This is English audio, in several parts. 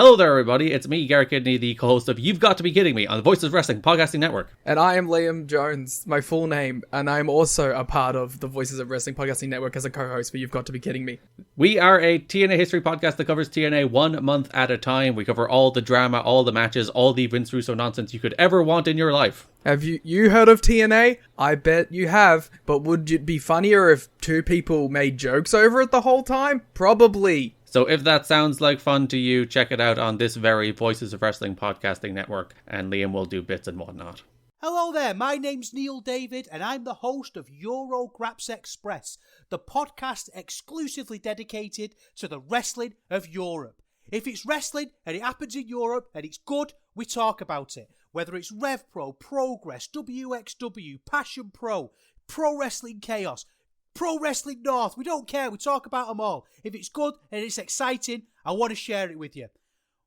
Hello there, everybody. It's me, Garrett Kidney, the co-host of You've Got to Be Kidding Me on the Voices of Wrestling Podcasting Network. And I am Liam Jones, my full name, and I'm also a part of the Voices of Wrestling Podcasting Network as a co-host for You've Got to Be Kidding Me. We are a TNA history podcast that covers TNA 1 month at a time. We cover all the drama, all the matches, all the Vince Russo nonsense you could ever want in your life. Have you heard of TNA? I bet you have, but would it be funnier if two people made jokes over it the whole time? Probably. So if that sounds like fun to you, check it out on this very Voices of Wrestling Podcasting Network, and Liam will do bits and whatnot. Hello there, my name's Neil David, and I'm the host of Eurograps Express, the podcast exclusively dedicated to the wrestling of Europe. If it's wrestling and it happens in Europe and it's good, we talk about it. Whether it's RevPro, Progress, WXW, Passion Pro, Pro Wrestling Chaos, Pro Wrestling North, we don't care, we talk about them all. If it's good and it's exciting, I want to share it with you.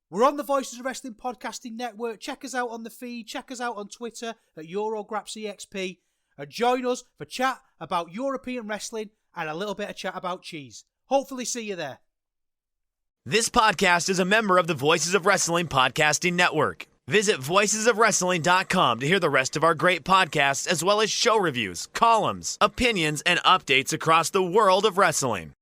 We're on the Voices of Wrestling Podcasting Network. Check us out on the feed, check us out on Twitter at EuroGrapsEXP, and join us for chat about European wrestling and a little bit of chat about cheese. Hopefully see you there. This podcast is a member of the Voices of Wrestling Podcasting Network. Visit voicesofwrestling.com to hear the rest of our great podcasts, as well as show reviews, columns, opinions, and updates across the world of wrestling.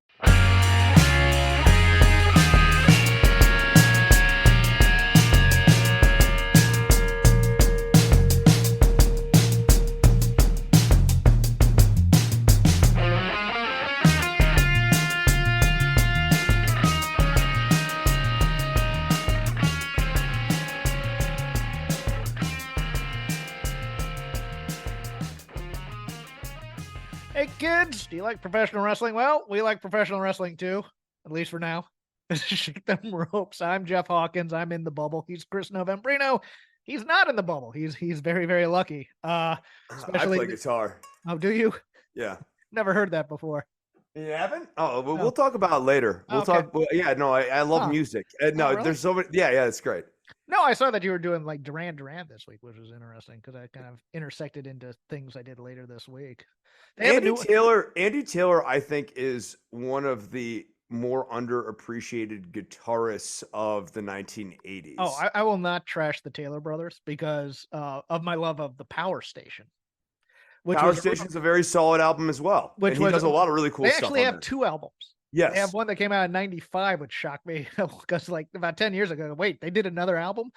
Hey kids, do you like professional wrestling? Well, we like professional wrestling too, at least for now. Shake them ropes. I'm Jeff Hawkins. I'm in the bubble. He's Chris Novembrino. He's not in the bubble. He's very, very lucky. Especially... I play guitar. Oh, do you? Yeah. Never heard that before. You haven't? Oh, well, we'll talk about it later. We'll Okay. talk. Well, yeah, no, I love music. No, really? there's so many. Yeah, it's great. No, I saw that you were doing like Duran Duran this week, which was interesting because I kind of intersected into things I did later this week. Andy Taylor, I think, is one of the more underappreciated guitarists of the 1980s. Oh, I will not trash the Taylor brothers because of my love of the Power Station. Power Station's a very solid album as well. Which and he does a lot of really cool they stuff. They actually have it. 2 albums. Yes. They have one that came out in 95, which shocked me because like about 10 years ago, wait, they did another album?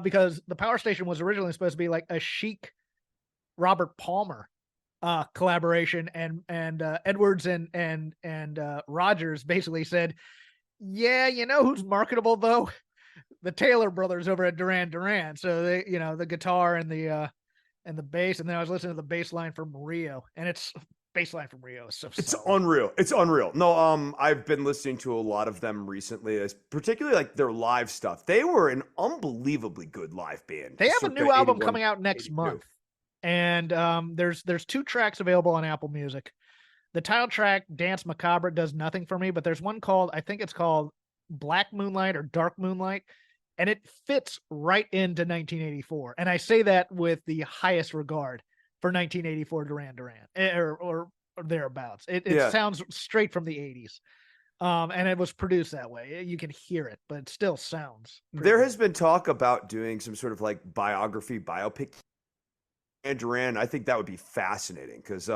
Because the Power Station was originally supposed to be like a chic Robert Palmer collaboration, and Edwards and Rogers basically said, yeah, you know who's marketable though? The Taylor brothers over at Duran Duran. So they, you know, the guitar and the bass, and then I was listening to the bass line from Rio, and it's bass line from Rio is so it's solid. unreal. It's unreal. No, I've been listening to a lot of them recently, particularly like their live stuff. They were an unbelievably good live band. They have a new album coming out next month. And there's 2 tracks available on Apple Music. The title track, Dance Macabre, does nothing for me, but there's one called, I think it's called Black Moonlight or Dark Moonlight, and it fits right into 1984. And I say that with the highest regard for 1984 Duran Duran, or thereabouts. It sounds straight from the 80s. And it was produced that way. You can hear it, but it still sounds. There has been talk about doing some sort of like biopic and Duran. I think that would be fascinating because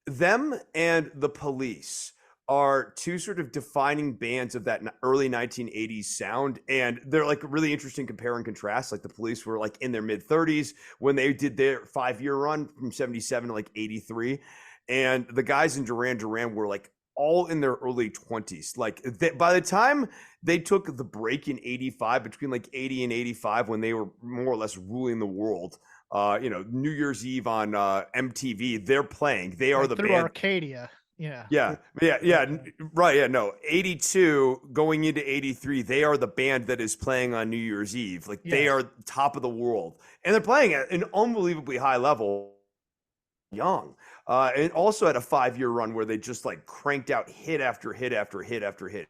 them and the Police are 2 sort of defining bands of that early 1980s sound, and they're like really interesting compare and contrast. Like the Police were like in their mid 30s when they did their 5-year run from 77 to like 83, and the guys in Duran Duran were like all in their early 20s. Like by the time they took the break in 85, between like 80 and 85, when they were more or less ruling the world, New Year's Eve on MTV, they're playing. They are the through band. Arcadia. Yeah. Right. Yeah. No, 82 going into 83, they are the band that is playing on New Year's Eve. Like they are top of the world, and they're playing at an unbelievably high level. Young, and also had a 5-year run where they just like cranked out hit after hit after hit after hit.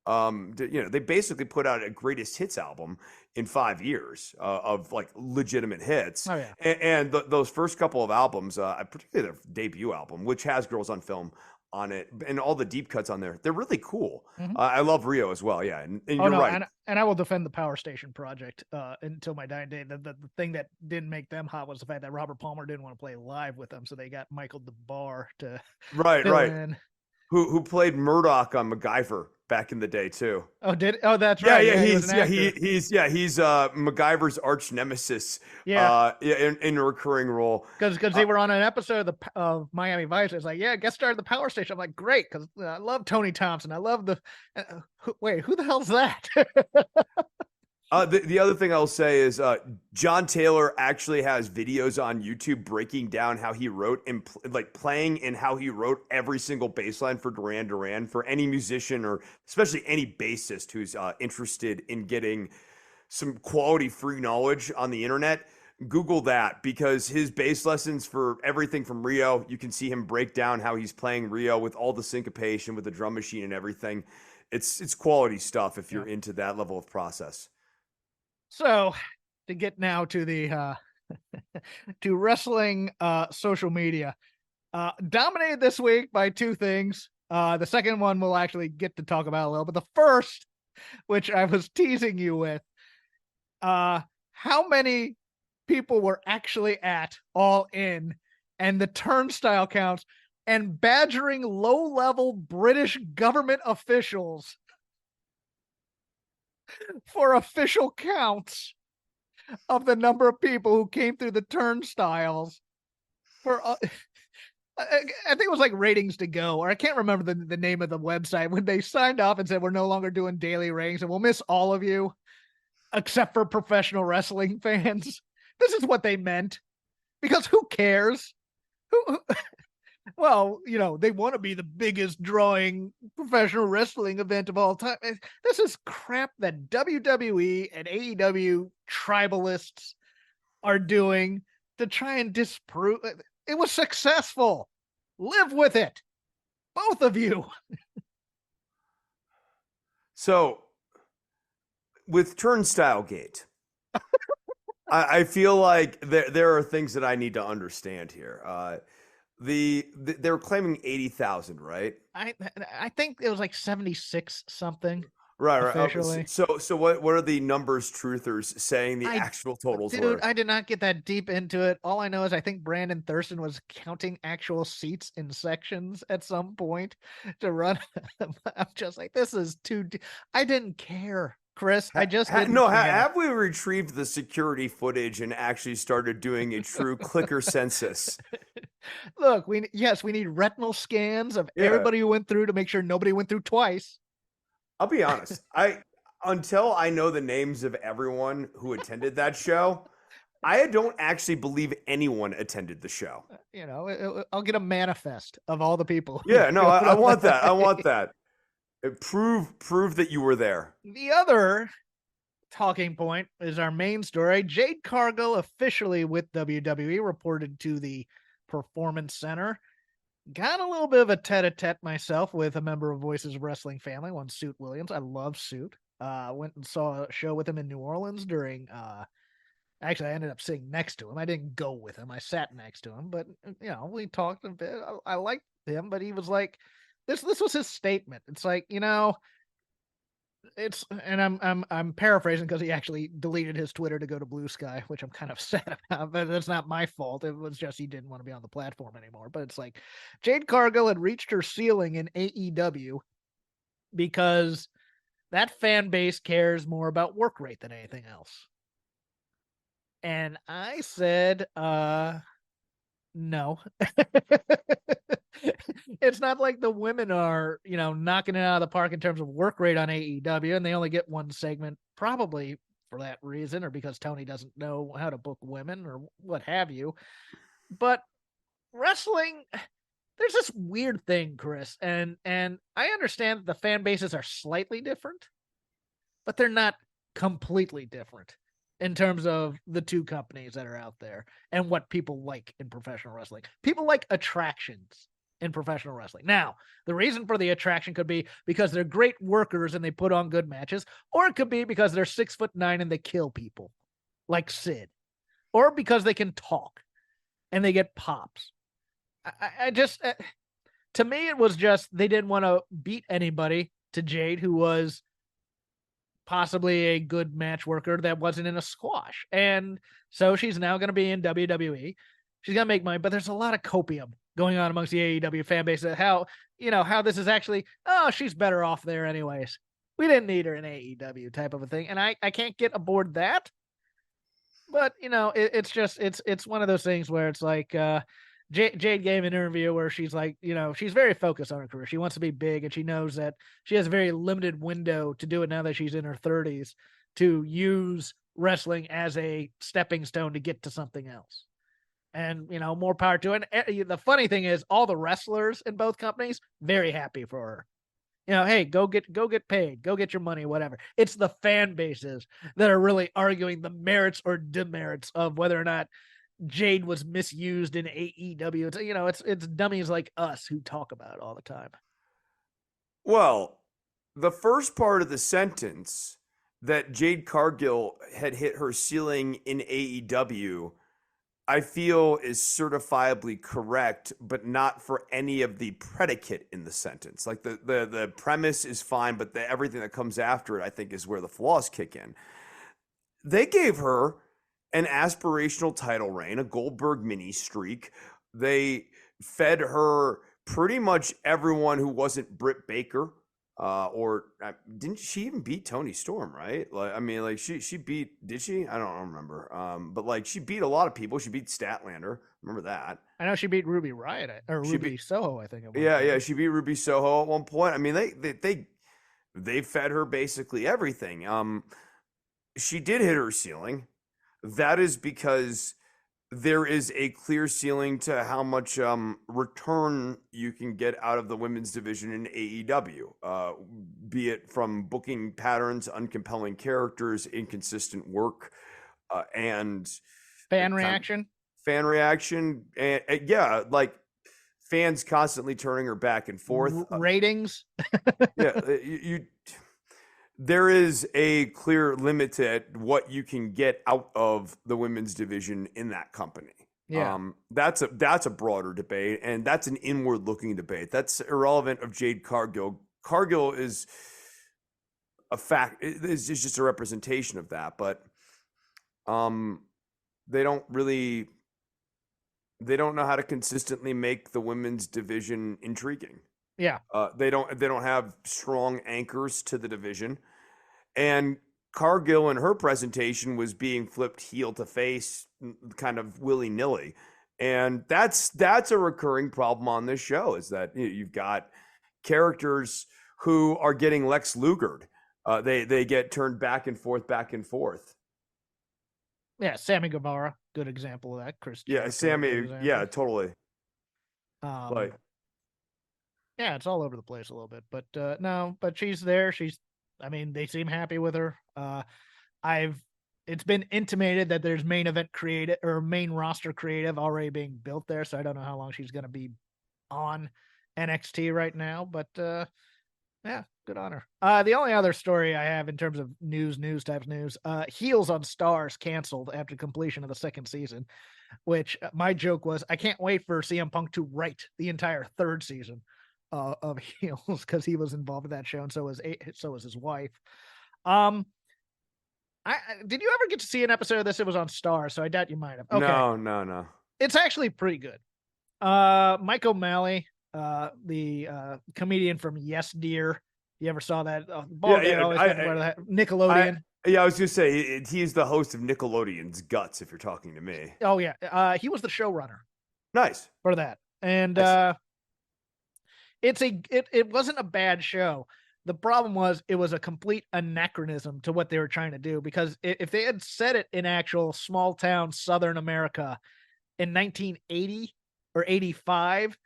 They basically put out a greatest hits album in 5 years of like legitimate hits. Oh, yeah. And those first couple of albums, particularly their debut album, which has Girls on Film on it and all the deep cuts on there. They're really cool. Mhm. I love Rio as well. Yeah. And Oh, you're no, right. and I will defend the Power Station project until my dying day. The thing that didn't make them hot was the fact that Robert Palmer didn't want to play live with them, so they got Michael DeBar to Right. fill Right. in. Who played Murdoch on MacGyver back in the day too. Oh, that's Yeah, right. yeah, he was an actor. he's MacGyver's arch nemesis. Yeah. In a recurring role. Because they were on an episode of Miami Vice. It's like, yeah, guest star of the Power Station. I'm like, great, because I love Tony Thompson. I love the. Wait, who the hell's that? The other thing I'll say is John Taylor actually has videos on YouTube breaking down how he wrote and playing and how he wrote every single bass line for Duran Duran for any musician or especially any bassist who's interested in getting some quality free knowledge on the internet. Google that, because his bass lessons for everything from Rio, you can see him break down how he's playing Rio with all the syncopation with the drum machine and everything. It's quality stuff if you're into that level of process. So, to get now to the to wrestling social media, dominated this week by two things. The second one we'll actually get to talk about a little, but the first, which I was teasing you with, how many people were actually at All In and the turnstile counts and badgering low-level British government officials for official counts of the number of people who came through the turnstiles for I think it was like Ratings to Go, or I can't remember the name of the website, when they signed off and said we're no longer doing daily ratings and we'll miss all of you except for professional wrestling fans. This is what they meant, because who cares? Well, they want to be the biggest drawing professional wrestling event of all time. This is crap that WWE and AEW tribalists are doing to try and disprove. It was successful. Live with it. Both of you. So, with Turnstile-gate, I feel like there are things that I need to understand here. They were claiming 80,000, right? I think it was like 76 something. Right. Officially. So what are the numbers truthers saying the actual totals were? Dude, I did not get that deep into it. All I know is I think Brandon Thurston was counting actual seats in sections at some point to run. I'm just like, this is too. I didn't care, Chris. I just didn't care. Have we retrieved the security footage and actually started doing a true clicker census? Look, we need retinal scans of everybody who went through to make sure nobody went through twice. I'll be honest. Until I know the names of everyone who attended that show, I don't actually believe anyone attended the show. I'll get a manifest of all the people. Yeah, no, I want that. I want that. Prove that you were there. The other talking point is our main story. Jade Cargill, officially with WWE, reported to the Performance Center. Got a little bit of a tete-a-tete myself with a member of Voices of Wrestling family, one Suit Williams. I love Suit. Went and saw a show with him in New Orleans during actually I ended up sitting next to him. I didn't go with him. I sat next to him, but we talked a bit. I liked him, but he was like, this was his statement. It's like, it's, and I'm paraphrasing because he actually deleted his Twitter to go to Blue Sky, which I'm kind of sad about, but that's not my fault. It was just he didn't want to be on the platform anymore. But it's like Jade Cargill had reached her ceiling in AEW because that fan base cares more about work rate than anything else. And I said, no. It's not like the women are, knocking it out of the park in terms of work rate on AEW, and they only get one segment, probably for that reason, or because Tony doesn't know how to book women or what have you. But wrestling, there's this weird thing, Chris, and I understand that the fan bases are slightly different, but they're not completely different in terms of the two companies that are out there and what people like in professional wrestling. People like attractions in professional wrestling. Now, the reason for the attraction could be because they're great workers and they put on good matches, or it could be because they're 6'9" and they kill people like Sid, or because they can talk and they get pops. I just, To me, it was just they didn't want to beat anybody to Jade, who was possibly a good match worker that wasn't in a squash. And so she's now going to be in WWE. She's going to make money, but there's a lot of copium going on amongst the AEW fan base that how this is actually, oh, she's better off there anyways. We didn't need her in AEW type of a thing. And I can't get aboard that. But, it's one of those things where it's like, Jade gave an interview where she's like, she's very focused on her career. She wants to be big, and she knows that she has a very limited window to do it now that she's in her 30s to use wrestling as a stepping stone to get to something else. And, more power to it. And the funny thing is all the wrestlers in both companies, very happy for her. Hey, go get paid, go get your money, whatever. It's the fan bases that are really arguing the merits or demerits of whether or not Jade was misused in AEW. It's dummies like us who talk about it all the time. Well, the first part of the sentence that Jade Cargill had hit her ceiling in AEW, I feel is certifiably correct, but not for any of the predicate in the sentence. Like the premise is fine, but everything that comes after it, I think, is where the flaws kick in. They gave her an aspirational title reign, a Goldberg mini streak. They fed her pretty much everyone who wasn't Britt Baker, or didn't she even beat Toni Storm, right? She beat, did she? I don't remember. But she beat a lot of people. She beat Statlander. Remember that? I know she beat Ruby Riott or Ruby Soho, I think. Yeah, she beat Ruby Soho at one point. I mean, they fed her basically everything. She did hit her ceiling. That is because there is a clear ceiling to how much return you can get out of the women's division in AEW, be it from booking patterns, uncompelling characters, inconsistent work, and fan reaction. And fans constantly turning her back and forth. Ratings. There is a clear limit to what you can get out of the women's division in that company. Yeah. That's a broader debate, and that's an inward-looking debate. That's irrelevant of Jade Cargill. Cargill is a fact. It's just a representation of that, but they don't know how to consistently make the women's division intriguing. Yeah. They don't have strong anchors to the division. And Cargill in her presentation was being flipped heel to face kind of willy-nilly. And that's a recurring problem on this show, is that you've got characters who are getting Lex Lugered. They get turned back and forth. Yeah, Sammy Guevara, good example of that. Chris. Yeah, Sammy. Yeah, totally. Yeah, it's all over the place a little bit, but no, but she's there. They seem happy with her. It's been intimated that there's main event creative or main roster creative already being built there. So I don't know how long she's going to be on NXT right now, but yeah, good on her. The only other story I have in terms of news, Heels on Stars canceled after completion of the second season, which my joke was, I can't wait for CM Punk to write the entire third season of Heels, because he was involved in that show, and so was his wife. Did you ever get to see an episode of this? It was on Stars, so I doubt you might have. Okay. No. It's actually pretty good. Mike O'Malley, the comedian from Yes Dear. You ever saw that? Nickelodeon. I was gonna say he's the host of Nickelodeon's Guts. If you're talking to me. Oh yeah. He was the showrunner. Nice for that, and nice. It wasn't a bad show. The problem was it was a complete anachronism to what they were trying to do, because if they had set it in actual small town Southern America in 1980 or 85,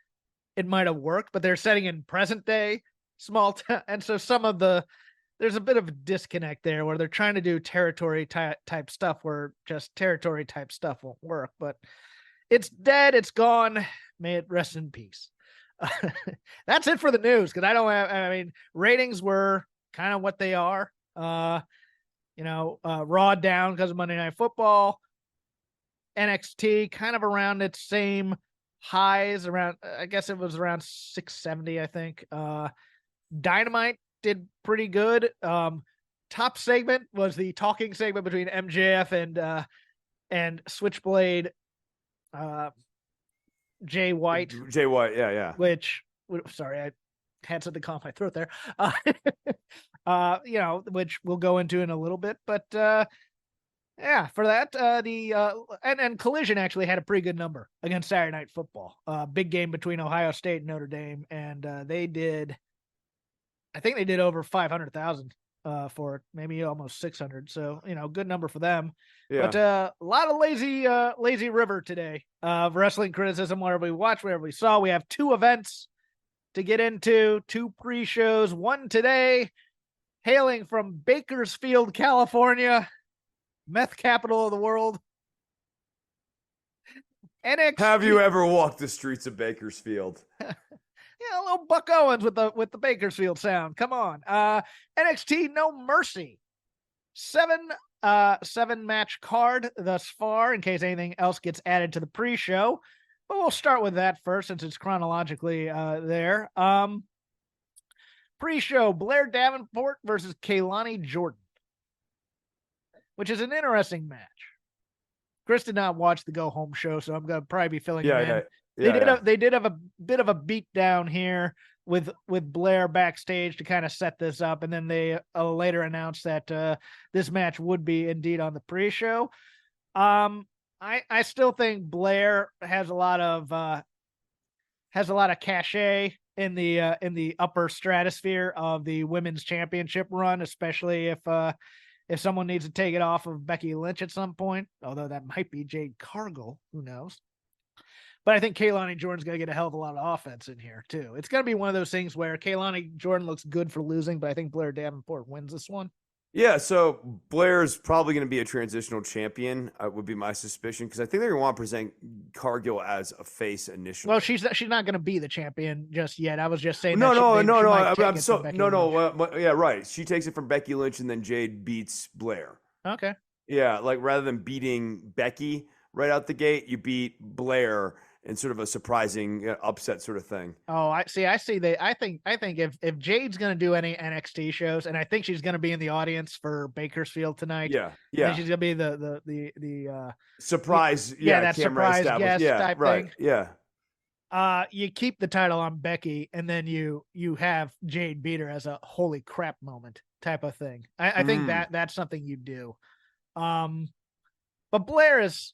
it might have worked, but they're setting in present day small town. And so there's a bit of a disconnect there where they're trying to do territory type stuff where just territory type stuff won't work, but it's dead. It's gone. May it rest in peace. That's it for the news, because ratings were kind of what they are. Raw down because of Monday Night Football. NXT kind of around its same highs around, I guess it was around 670, I think. Dynamite did pretty good. Top segment was the talking segment between MJF and Switchblade Jay White. Jay White, yeah. Which, sorry, I had something caught in my throat there. Which we'll go into in a little bit, but yeah, for that, and Collision actually had a pretty good number against Saturday Night Football. Big game between Ohio State and Notre Dame, and I think they did over 500,000 for it, maybe almost 600. So, good number for them. Yeah. But a lot of lazy river today of wrestling criticism, wherever we watch, wherever we saw. We have 2 events to get into, 2 pre-shows, one today, hailing from Bakersfield, California, meth capital of the world. NXT. Have you ever walked the streets of Bakersfield? Yeah, a little Buck Owens with the Bakersfield sound. Come on. NXT No Mercy. 7 match card thus far, in case anything else gets added to the pre-show. But we'll start with that first, since it's chronologically there. Pre-show, Blair Davenport versus Kaylani Jordan, which is an interesting match. Chris did not watch the Go Home show, so I'm going to probably be filling him in. They did have a bit of a beat down here with Blair backstage to kind of set this up, and then they later announced that this match would be indeed on the pre-show. I still think Blair has a lot of cachet in the upper stratosphere of the women's championship run, especially if someone needs to take it off of Becky Lynch at some point, although that might be Jade Cargill, who knows. But I think Kaylani Jordan's going to get a hell of a lot of offense in here, too. It's going to be one of those things where Kaylani Jordan looks good for losing, but I think Blair Davenport wins this one. Yeah, so Blair's probably going to be a transitional champion, would be my suspicion, because I think they're going to want to present Cargill as a face initially. Well, she's not going to be the champion just yet. I was just saying yeah, right. She takes it from Becky Lynch, and then Jade beats Blair. Okay. Yeah, like rather than beating Becky right out the gate, you beat Blair in sort of a surprising upset sort of thing. Oh, I see. I think if Jade's going to do any NXT shows, and I think she's going to be in the audience for Bakersfield tonight. Yeah. She's going to be the surprise. That surprise guest type right. thing. Yeah. You keep the title on Becky, and then you have Jade beat her as a holy crap moment type of thing. I think that's something you do. But Blair is,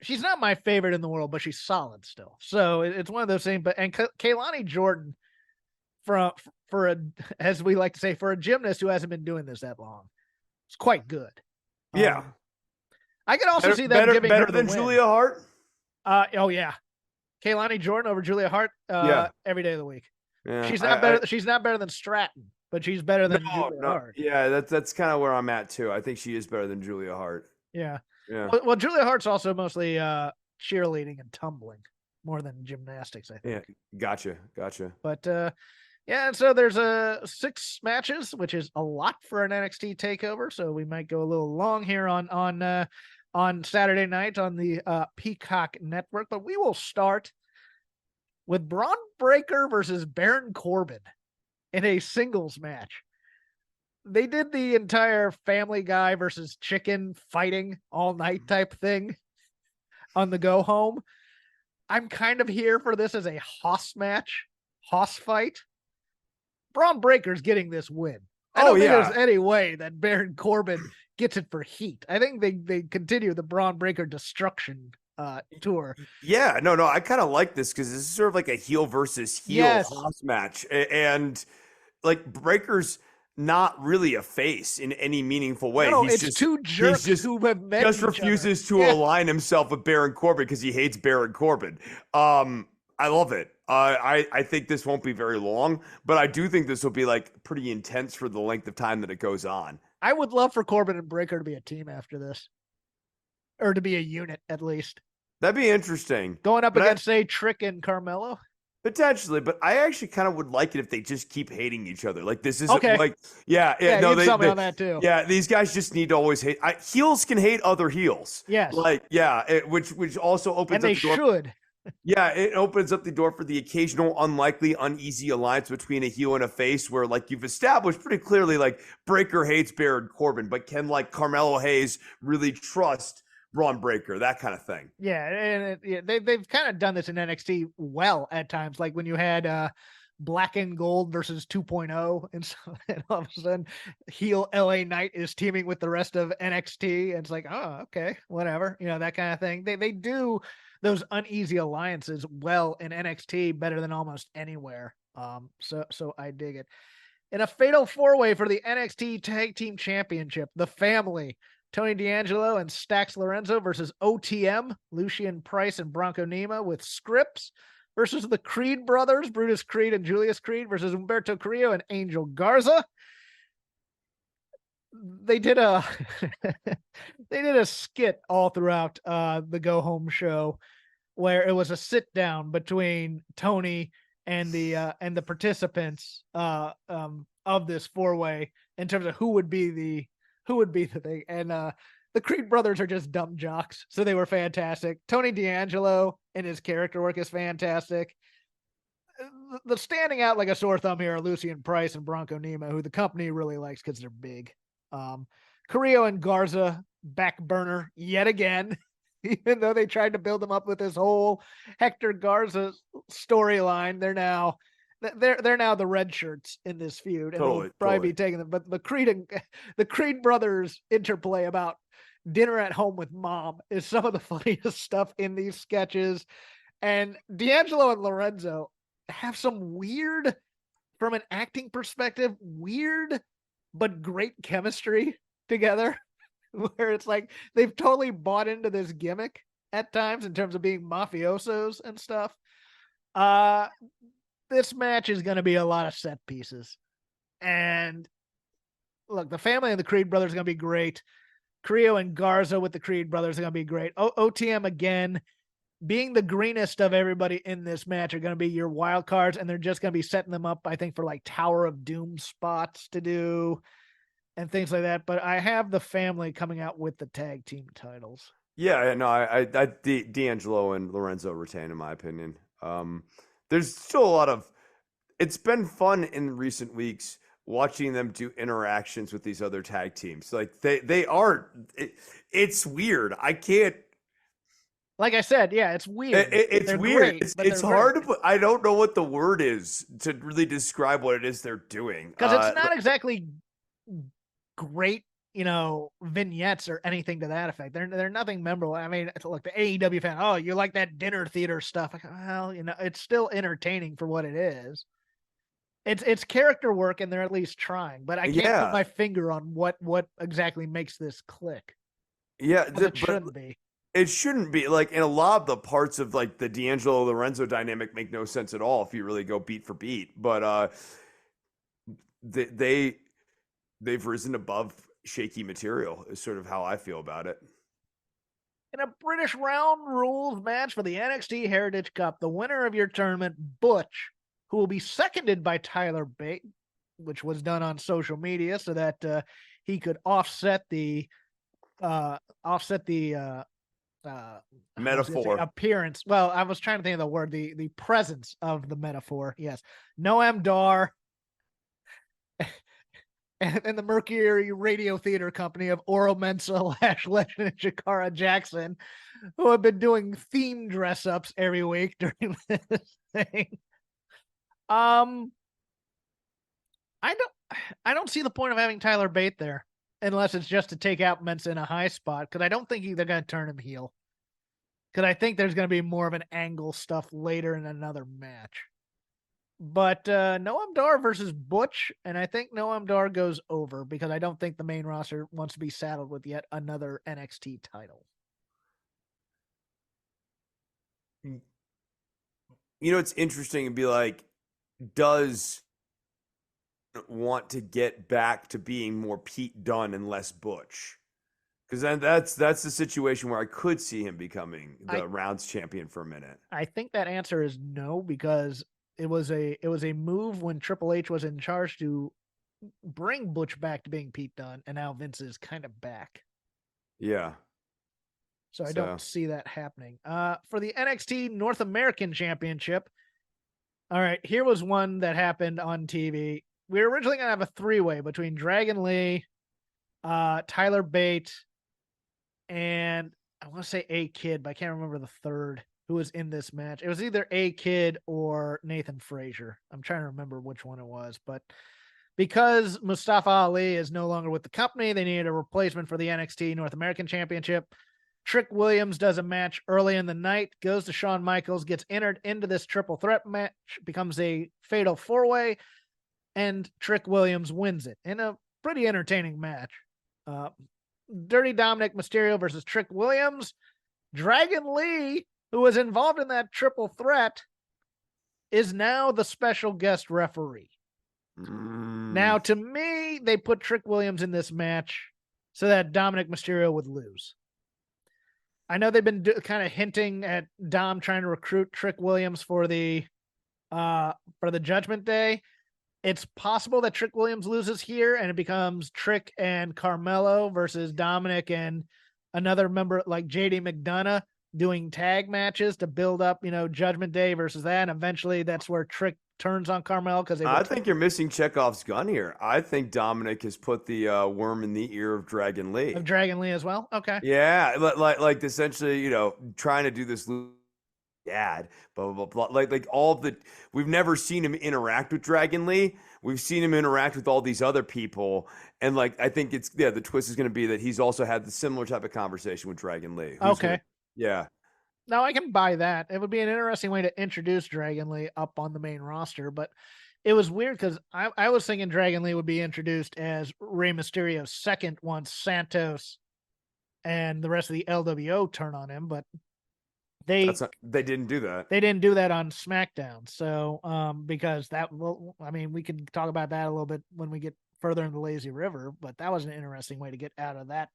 she's not my favorite in the world, but she's solid still. So it's one of those things. But Kaylani Jordan, for as we like to say, for a gymnast who hasn't been doing this that long, it's quite good. Yeah, I can also see that giving better her than the Julia Hart. Oh yeah, Kaylani Jordan over Julia Hart. Every day of the week. Yeah, she's not better. She's not better than Stratton, but she's better than Julia Hart. Yeah, that's kind of where I'm at too. I think she is better than Julia Hart. Yeah. Yeah. Well, Julia Hart's also mostly cheerleading and tumbling more than gymnastics, I think. Yeah. Gotcha. But and so there's 6 matches, which is a lot for an NXT takeover. So we might go a little long here on Saturday night on the Peacock Network. But we will start with Braun Breaker versus Baron Corbin in a singles match. They did the entire Family Guy versus chicken fighting all night type thing on the go home. I'm kind of here for this as a hoss match, hoss fight. Braun Breaker's getting this win. I don't think there's any way that Baron Corbin gets it for heat. I think they continue the Braun Breaker destruction tour. Yeah, no, I kind of like this because this is sort of like a heel versus heel hoss match. And like Breaker's not really a face in any meaningful way. No, he's just 2 jerks who have met just refuses to align himself with Baron Corbin because he hates Baron Corbin. I love it. I think this won't be very long, but I do think this will be like pretty intense for the length of time that it goes on. I would love for Corbin and Breaker to be a team after this, or to be a unit at least. That'd be interesting. Going up against, say, Trick and Carmelo. Potentially, but I actually kind of would like it if they just keep hating each other. Like this is okay. Like, you tell me on that too. Yeah, these guys just need to always hate. Heels can hate other heels. Yes. Like, which also opens. And they should. Yeah, it opens up the door for the occasional unlikely, uneasy alliance between a heel and a face where, like, you've established pretty clearly, like, Breaker hates Baron Corbin, but can, like, Carmelo Hayes really trust Braun Breaker? That kind of thing. Yeah, and they've kind of done this in NXT well at times, like when you had Black and Gold versus 2.0, and, so, and all of a sudden, heel LA Knight is teaming with the rest of NXT, and it's like, oh, okay, whatever, that kind of thing. They do those uneasy alliances well in NXT better than almost anywhere. So I dig it. In a fatal 4-way for the NXT Tag Team Championship, the family, Tony D'Angelo and Stax Lorenzo versus OTM, Lucian Price and Bronco Nima with Scripps versus the Creed brothers, Brutus Creed and Julius Creed versus Humberto Carrillo and Angel Garza. They did a skit all throughout the Go Home show where it was a sit down between Tony and the participants of this 4-way in terms of who would be the thing. And the Creed brothers are just dumb jocks, so they were fantastic. Tony D'Angelo and his character work is fantastic. The standing out like a sore thumb here are Lucian Price and Bronco Nima, who the company really likes because they're big. Carrillo and Garza, back burner yet again, even though they tried to build them up with this whole Hector Garza storyline. They're now the red shirts in this feud, and Totally, we'll probably be taking them. But the Creed brothers interplay about dinner at home with mom is some of the funniest stuff in these sketches. And D'Angelo and Lorenzo have some weird, from an acting perspective, weird but great chemistry together, where it's like they've totally bought into this gimmick at times in terms of being mafiosos and stuff. This match is going to be a lot of set pieces. And look, the family and the Creed brothers are going to be great. Carrillo and Garza with the Creed brothers are going to be great. OTM, again, being the greenest of everybody in this match, are going to be your wild cards, and they're just going to be setting them up, I think, for like Tower of Doom spots to do and things like that. But I have the family coming out with the tag team titles. Yeah, no, D'Angelo and Lorenzo retain, in my opinion. There's still a lot of. It's been fun in recent weeks watching them do interactions with these other tag teams. Like they are. It's weird. I can't. Like I said, yeah, it's weird. It's weird. Great, it's hard to put. I don't know what the word is to really describe what it is they're doing. Because it's not exactly great, vignettes or anything to that effect. They're nothing memorable. I mean, look, the AEW fan, oh, you like that dinner theater stuff? Like, well, it's still entertaining for what it is. It's character work, and they're at least trying. But I can't put my finger on what exactly makes this click. Yeah, it shouldn't be. It shouldn't be. Like, in a lot of the parts of like the D'Angelo Lorenzo dynamic make no sense at all if you really go beat for beat. But they've risen above shaky material is sort of how I feel about it. In a British round rules match for the NXT Heritage Cup, the winner of your tournament, Butch, who will be seconded by Tyler Bate, which was done on social media so that he could offset the metaphor appearance. Well, I was trying to think of the word, the presence of the metaphor. Yes. Noam Dar and the Mercury Radio Theater Company of Oro Mensa, Lash Legend, and Shakara Jackson, who have been doing theme dress ups every week during this thing. I don't see the point of having Tyler Bate there unless it's just to take out Mensa in a high spot, because I don't think they're going to turn him heel. Because I think there's going to be more of an angle stuff later in another match. But Noam Dar versus Butch, and I think Noam Dar goes over because I don't think the main roster wants to be saddled with yet another NXT title. It's interesting to be like, does want to get back to being more Pete Dunne and less Butch? Because then that's the situation where I could see him becoming the rounds champion for a minute. I think that answer is no, because it was a move when Triple H was in charge to bring Butch back to being Pete Dunne, and now Vince is kind of back. Yeah. So I don't see that happening. For the NXT North American Championship, all right, here was one that happened on TV. We were originally going to have a three-way between Dragon Lee, Tyler Bate, and I want to say A-Kid, but I can't remember the third who was in this match. It was either A-Kid or Nathan Frazier. I'm trying to remember which one it was, but because Mustafa Ali is no longer with the company, they needed a replacement for the NXT North American Championship. Trick Williams does a match early in the night, goes to Shawn Michaels, gets entered into this triple threat match, becomes a fatal four-way, and Trick Williams wins it in a pretty entertaining match. Dirty Dominic Mysterio versus Trick Williams. Dragon Lee, who was involved in that triple threat, is now the special guest referee. Now, to me, they put Trick Williams in this match so that Dominic Mysterio would lose. I know they've been kind of hinting at Dom trying to recruit Trick Williams for the Judgment Day. It's possible that Trick Williams loses here and it becomes Trick and Carmelo versus Dominic and another member like JD McDonough doing tag matches to build up, Judgment Day versus that. And eventually that's where Trick turns on Carmelo because I think you're missing Chekhov's gun here. I think Dominic has put the worm in the ear of Dragon Lee. Of Dragon Lee as well? Okay. Yeah, like essentially, trying to do this ad, blah, blah, blah, blah. Like all the, we've never seen him interact with Dragon Lee. We've seen him interact with all these other people. And I think the twist is going to be that he's also had the similar type of conversation with Dragon Lee. Okay. Yeah. Now I can buy that. It would be an interesting way to introduce Dragon Lee up on the main roster, but it was weird because I was thinking Dragon Lee would be introduced as Rey Mysterio's second once Santos and the rest of the LWO turn on him, but they didn't do that. They didn't do that on SmackDown. So, because we can talk about that a little bit when we get further in the Lazy River, but that was an interesting way to get out of that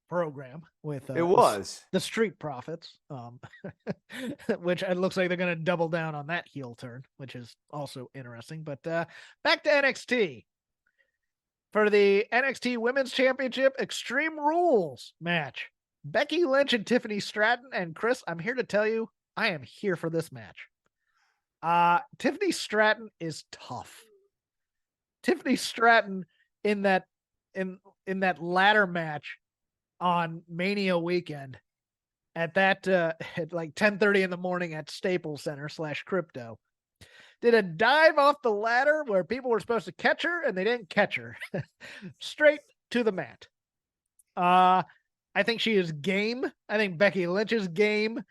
program with the Street Profits, which it looks like they're going to double down on that heel turn, which is also interesting. But back to NXT. For the NXT Women's Championship Extreme Rules match, Becky Lynch and Tiffany Stratton. And Chris, I'm here to tell you, I am here for this match. Tiffany Stratton is tough. Tiffany Stratton in that ladder match on Mania weekend at that at like 10:30 in the morning at Staples Center / Crypto, did a dive off the ladder where people were supposed to catch her and they didn't catch her. Straight to the mat. I think she is game. I think Becky Lynch is game.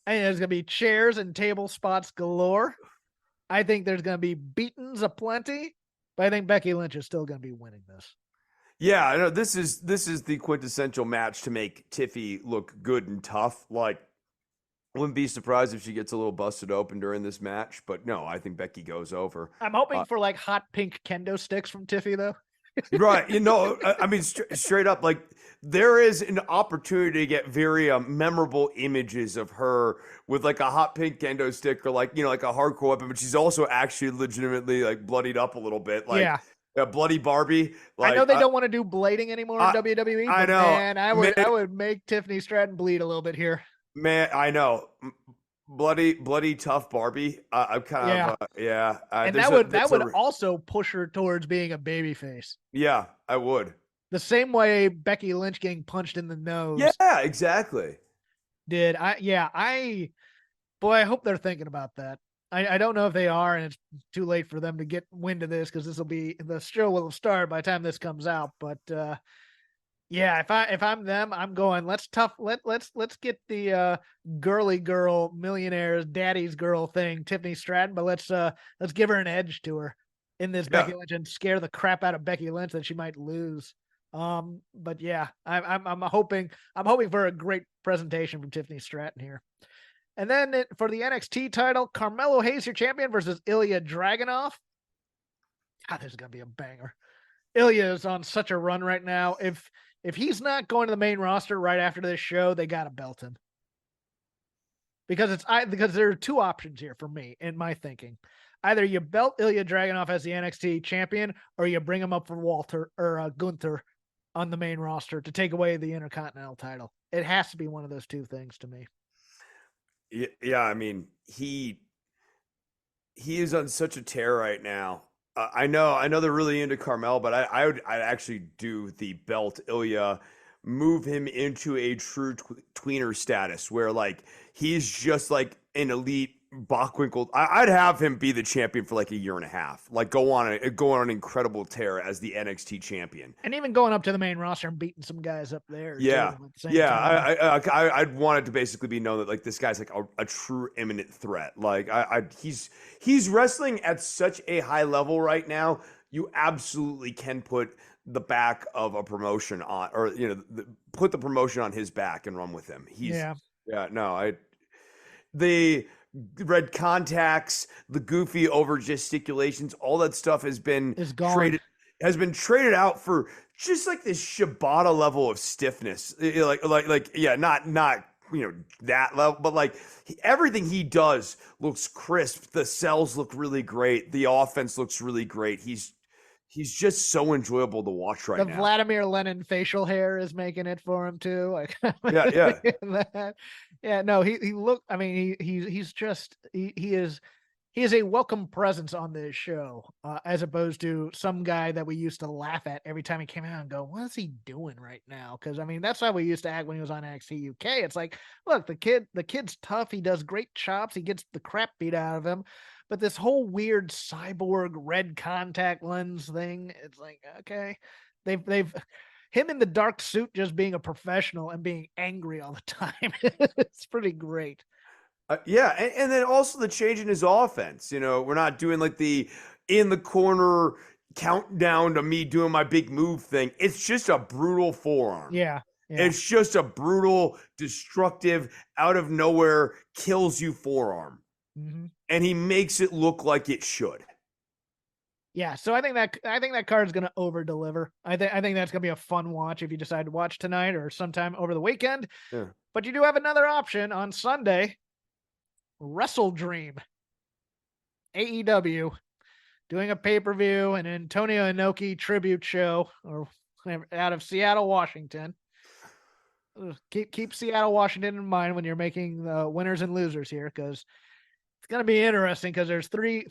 I think there's going to be chairs and table spots galore. I think there's going to be beatings aplenty, but I think Becky Lynch is still going to be winning this. Yeah, I know this is the quintessential match to make Tiffy look good and tough. Like, wouldn't be surprised if she gets a little busted open during this match, but no, I think Becky goes over. I'm hoping for like hot pink kendo sticks from Tiffy though. Right. I mean, straight up, like there is an opportunity to get very memorable images of her with like a hot pink kendo stick or like, like a hardcore weapon, but she's also actually legitimately like bloodied up a little bit. Like, yeah. Bloody Barbie. Like, I know they don't want to do blading anymore in WWE. But I know. Man, I would make Tiffany Stratton bleed a little bit here. Man, I know. Bloody tough Barbie. I'm kind of and that would also push her towards being a babyface. Yeah, I would. The same way Becky Lynch getting punched in the nose. Yeah, exactly. I hope they're thinking about that. I don't know if they are, and it's too late for them to get wind of this because the show will start by the time this comes out. But if I'm them, I'm going. Let's get the girly girl millionaires daddy's girl thing, Tiffany Stratton, but let's give her an edge to her in this Becky Lynch and scare the crap out of Becky Lynch that she might lose. But yeah, I'm hoping for a great presentation from Tiffany Stratton here. And then for the NXT title, Carmelo Hayes, your champion, versus Ilya Dragunov. God, this is going to be a banger. Ilya is on such a run right now. If he's not going to the main roster right after this show, they got to belt him. Because there are two options here for me in my thinking. Either you belt Ilya Dragunov as the NXT champion, or you bring him up for Walter or Gunther on the main roster to take away the Intercontinental title. It has to be one of those two things to me. Yeah, I mean, he is on such a tear right now. I know they're really into Carmel, but I'd actually do the belt Ilya, move him into a true tweener status where like he's just like an elite Bockwinkel. I'd have him be the champion for like a year and a half, like go on an incredible tear as the NXT champion, and even going up to the main roster and beating some guys up there. Yeah, too, at the same yeah. time. I'd want it to basically be known that like this guy's like a true imminent threat. Like he's wrestling at such a high level right now. You absolutely can put the back of a promotion on, or put the promotion on his back and run with him. The red contacts, the goofy over gesticulations, all that stuff has been traded out for just like this Shibata level of stiffness. Not that level, but like everything he does looks crisp. The cells look really great. The offense looks really great. He's just so enjoyable to watch right now. The Vladimir Lenin facial hair is making it for him too. Like, no, he look. I mean, he is a welcome presence on this show, as opposed to some guy that we used to laugh at every time he came out and go, "What is he doing right now?" Because I mean, that's how we used to act when he was on NXT UK. It's like, look, the kid's tough. He does great chops. He gets the crap beat out of him. But this whole weird cyborg red contact lens thing, it's like, okay, they've him in the dark suit just being a professional and being angry all the time. It's pretty great. And then also the change in his offense. We're not doing like the in the corner countdown to me doing my big move thing. It's just a brutal forearm. Yeah. It's just a brutal, destructive, out of nowhere, kills you forearm. Mm-hmm. And he makes it look like it should. Yeah, so I think that card's going to over deliver. I think that's going to be a fun watch if you decide to watch tonight or sometime over the weekend. Yeah. But you do have another option on Sunday. WrestleDream, AEW, doing a pay-per-view, an Antonio Inoki tribute show, or out of Seattle, Washington. Keep Seattle, Washington in mind when you're making the winners and losers here, because it's going to be interesting because there's three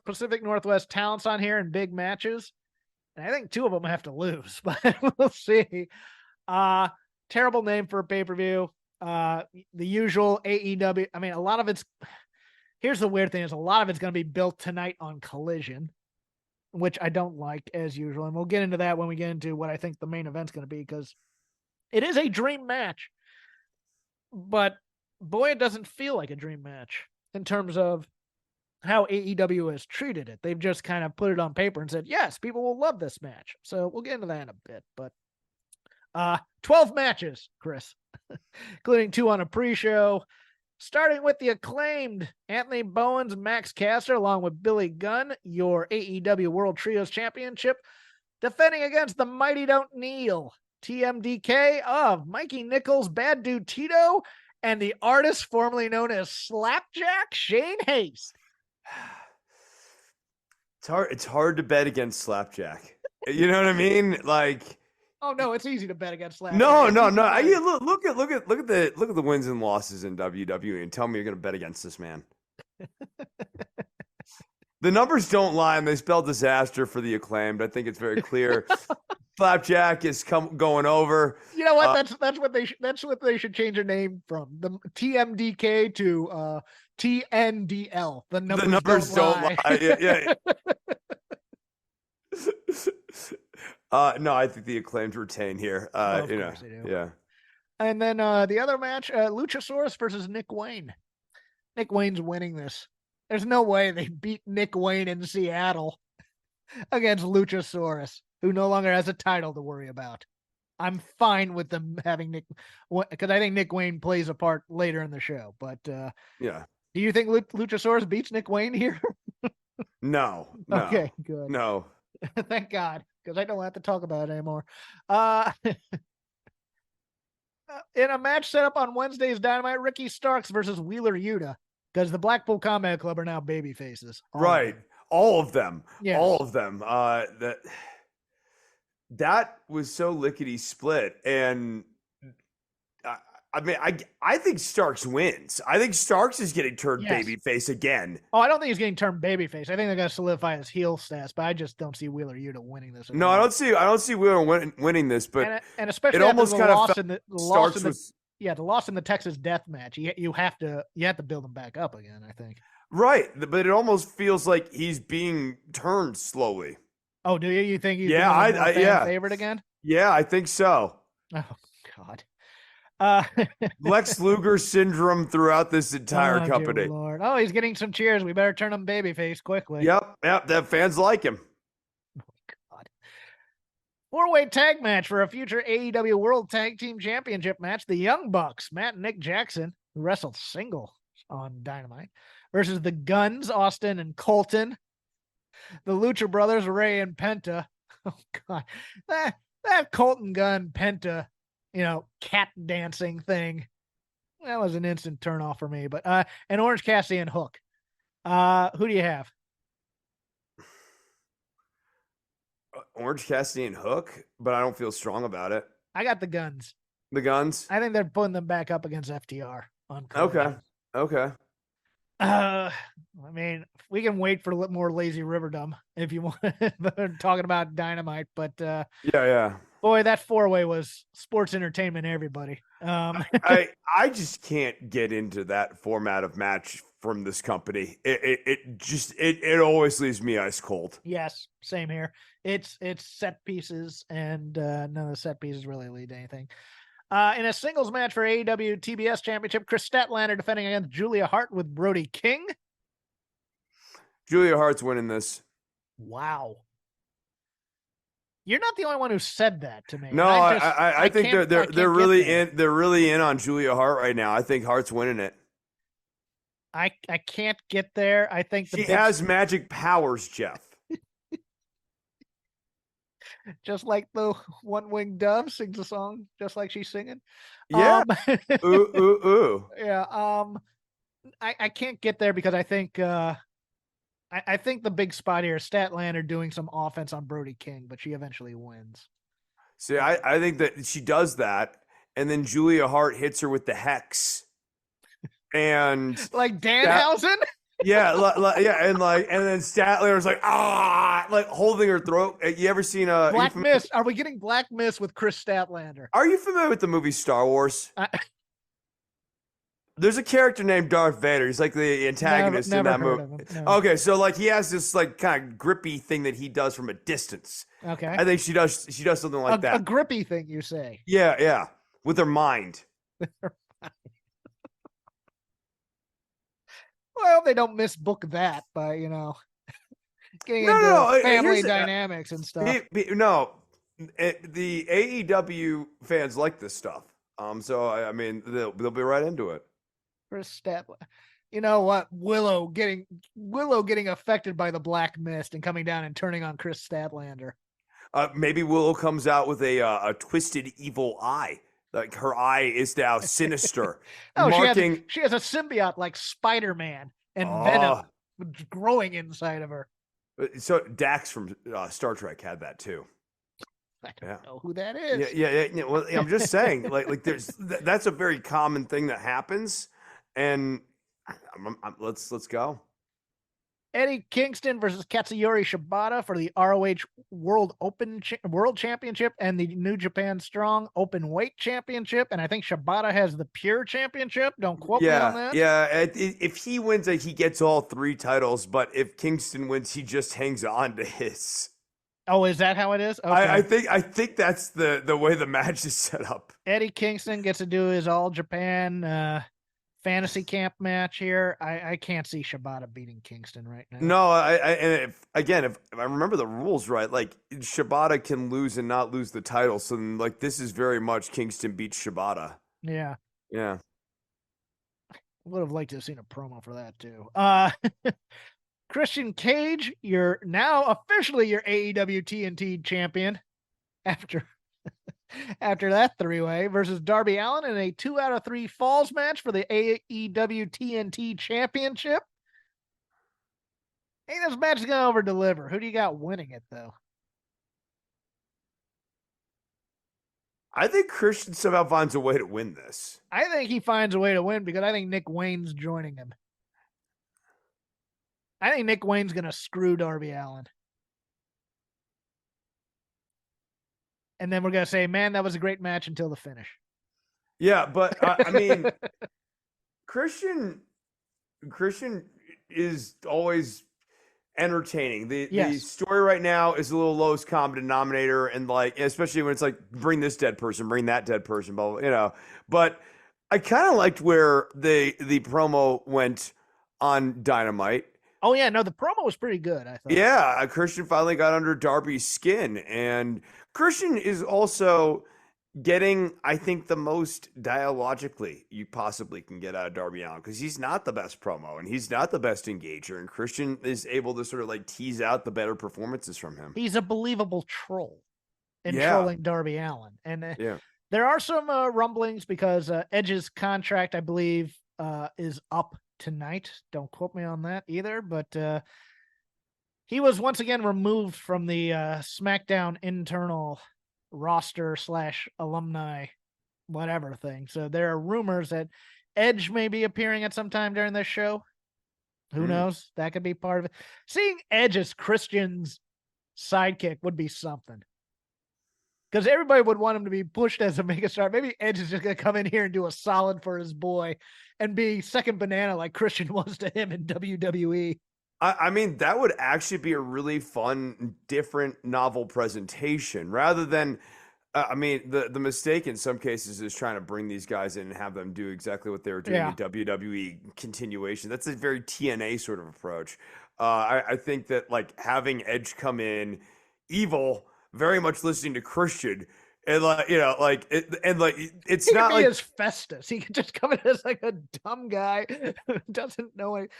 Pacific Northwest talents on here in big matches. And I think two of them have to lose, but we'll see. Terrible name for a pay-per-view. The usual AEW. I mean, here's the weird thing is a lot of it's going to be built tonight on Collision, which I don't like as usual. And we'll get into that when we get into what I think the main event's going to be, because it is a dream match, but boy, it doesn't feel like a dream match in terms of how AEW has treated it. They've just kind of put it on paper and said, yes, people will love this match. So we'll get into that in a bit, but 12 matches, Chris, including 2 on a pre-show, starting with the Acclaimed Anthony Bowens, Max Caster, along with Billy Gunn, your AEW World Trios Championship, defending against the Mighty Don't Kneel, TMDK of Mikey Nichols, Bad Dude Tito, and the artist formerly known as Slapjack, Shane Haste. It's hard to bet against Slapjack. You know what I mean? Like, oh no, it's easy to bet against Slapjack. No. Look at the wins and losses in WWE and tell me you're going to bet against this man. The numbers don't lie, and they spell disaster for the Acclaimed. I think it's very clear. Slapjack is going over. You know what? That's what they should change their name from, the TMDK to TNDL. The numbers don't lie. Yeah. No, I think the Acclaimed retain here. Of course they do. Yeah. And then the other match, Luchasaurus versus Nick Wayne. Nick Wayne's winning this. There's no way they beat Nick Wayne in Seattle against Luchasaurus, who no longer has a title to worry about. I'm fine with them having Nick, because I think Nick Wayne plays a part later in the show. But yeah, do you think Luchasaurus beats Nick Wayne here? No. Okay, good. No. Thank God, because I don't have to talk about it anymore. In a match set up on Wednesday's Dynamite, Ricky Starks versus Wheeler Yuta, because the Blackpool Combat Club are now baby faces. Right. All of them. Yes. All of them. that was so lickety split, and I mean, I think Starks wins. I think Starks is getting turned Yes. babyface again. Oh, I don't think he's getting turned babyface. I think they're going to solidify his heel stats, but I just don't see Wheeler Yuta winning this. No, I don't see Wheeler winning this, but and especially it almost after the kind of loss in the loss in the was the loss in the Texas Death Match. You have to build him back up again. I think. right, but it almost feels like he's being turned slowly. Oh, do you? You think he's yeah, favorite again? Yeah, I think so. Oh God. Lex Luger syndrome throughout this entire company. Dear Lord. Oh, he's getting some cheers. We better turn him babyface quickly. Yep. That fans like him. Oh, God. 4-way tag match for a future AEW World Tag Team Championship match. The Young Bucks, Matt and Nick Jackson, who wrestled single on Dynamite, versus the Guns, Austin and Colton. The Lucha Brothers, Ray and Penta. Oh, God. That Colton Gunn Penta, cat dancing thing. That was an instant turn off for me. But and Orange Cassidy and Hook. Who do you have? Orange Cassidy and Hook, but I don't feel strong about it. I got the Guns. The Guns? I think they're putting them back up against FTR on Collision. Okay. I mean, we can wait for a little more lazy Riverdom if you want. Talking about Dynamite, but yeah. Boy, that 4-way was sports entertainment, everybody. I just can't get into that format of match from this company. It always leaves me ice cold. Yes, same here. It's set pieces, and none of the set pieces really lead to anything. In a singles match for AEW TBS Championship, Chris Statlander defending against Julia Hart with Brody King. Julia Hart's winning this. Wow. You're not the only one who said that to me. No, I think they're really in on Julia Hart right now. I think Hart's winning it. I can't get there. I think she has magic powers, Jeff. Just like the one-winged dove sings a song, just like she's singing. Yeah. Ooh, ooh, ooh. Yeah. I can't get there because I think I think the big spot here is Statlander doing some offense on Brody King, but she eventually wins. See, I think that she does that, and then Julia Hart hits her with the Hex. And like Danhausen? Yeah, and then Statlander's like, like holding her throat. You ever seen Black Mist? Are we getting Black Mist with Chris Statlander? Are you familiar with the movie Star Wars? There's a character named Darth Vader. He's like the antagonist in that movie. No. Okay, so like he has this like kind of grippy thing that he does from a distance. Okay. I think she does something like that. A grippy thing, you say? Yeah. With her mind. Well, they don't misbook that by, getting into family dynamics and stuff. The AEW fans like this stuff. So I mean, they'll be right into it. Chris Statlander. You know what? Willow getting affected by the Black Mist and coming down and turning on Chris Statlander. Maybe Willow comes out with a twisted evil eye. Like her eye is now sinister. She has a symbiote like Spider-Man and Venom growing inside of her. So Dax from Star Trek had that too. I don't know who that is. Yeah. Well, I'm just saying, like that's a very common thing that happens, and let's go. Eddie Kingston versus Katsuyori Shibata for the ROH World Championship and the New Japan Strong Openweight Championship. And I think Shibata has the Pure Championship. Don't quote me on that. Yeah, if he wins, he gets all 3 titles. But if Kingston wins, he just hangs on to his. Oh, is that how it is? Okay. I think that's the way the match is set up. Eddie Kingston gets to do his All Japan fantasy camp match here. I can't see Shibata beating Kingston right now. No, if I remember the rules right, like Shibata can lose and not lose the title. So like this is very much Kingston beats Shibata. Yeah. Would have liked to have seen a promo for that too. Christian Cage, you're now officially your AEW TNT champion after that 3-way versus Darby Allin in a 2 out of 3 falls match for the AEW TNT championship. I think this match is going to over-deliver. Who do you got winning it, though? I think Christian somehow finds a way to win this. I think he finds a way to win because I think Nick Wayne's joining him. I think Nick Wayne's going to screw Darby Allin. And then we're going to say, man, that was a great match until the finish. Yeah, but I mean, Christian is always entertaining. The story right now is a little lowest common denominator, and like, especially when it's like, bring this dead person, bring that dead person, blah, blah, you know. But I kind of liked where the promo went on Dynamite. Oh yeah, no, the promo was pretty good, I thought. Yeah, Christian finally got under Darby's skin, and Christian is also getting, I think, the most dialogically you possibly can get out of Darby Allin, because he's not the best promo and he's not the best engager, and Christian is able to sort of like tease out the better performances from him. He's a believable troll in trolling Darby Allin. And there are some rumblings because Edge's contract, I believe, is up tonight. Don't quote me on that either, but he was once again removed from the SmackDown internal roster / alumni whatever thing. So there are rumors that Edge may be appearing at some time during this show. Who knows? That could be part of it. Seeing Edge as Christian's sidekick would be something, because everybody would want him to be pushed as a megastar. Maybe Edge is just going to come in here and do a solid for his boy and be second banana like Christian was to him in WWE. I mean, that would actually be a really fun, different, novel presentation rather than, I mean, the mistake in some cases is trying to bring these guys in and have them do exactly what they were doing in WWE continuation. That's a very TNA sort of approach. I think that like having Edge come in evil, very much listening to Christian, and like, you know, like it's not like as Festus. He could just come in as like a dumb guy who doesn't know it.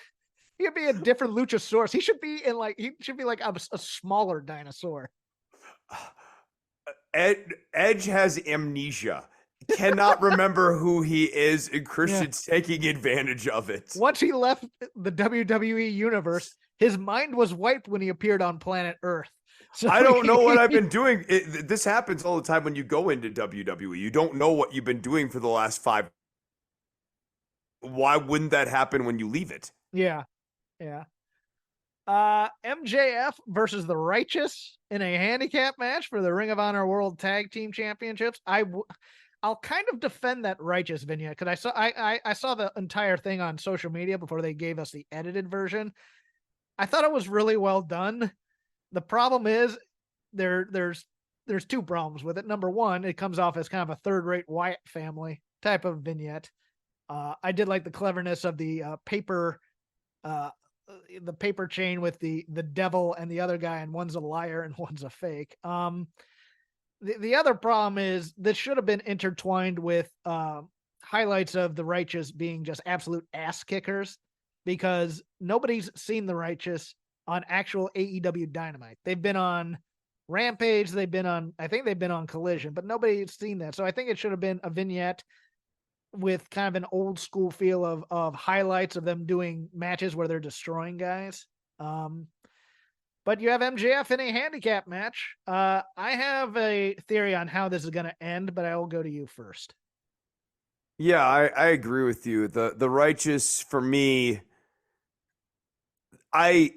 He could be a different Luchasaurus. He should be like a smaller dinosaur. Edge has amnesia, cannot remember who he is, and Christian's taking advantage of it. Once he left the WWE universe, his mind was wiped when he appeared on planet Earth. So I don't know what I've been doing. This happens all the time when you go into WWE. You don't know what you've been doing for the last 5. Why wouldn't that happen when you leave it? Yeah. Yeah. MJF versus the Righteous in a handicap match for the Ring of Honor World Tag Team Championships. I'll kind of defend that Righteous vignette because I saw the entire thing on social media before they gave us the edited version. I thought it was really well done. The problem is there's 2 problems with it. Number one, it comes off as kind of a third-rate Wyatt family type of vignette. I did like the cleverness of the paper chain with the devil and the other guy, and one's a liar and one's a fake. The other problem is this should have been intertwined with highlights of the Righteous being just absolute ass kickers, because nobody's seen the Righteous on actual AEW Dynamite. They've been on Rampage, I think they've been on Collision, but nobody's seen that. So I think it should have been a vignette with kind of an old school feel of highlights of them doing matches where they're destroying guys. But you have MJF in a handicap match. I have a theory on how this is going to end, but I will go to you first. Yeah, I agree with you. The Righteous, for me, I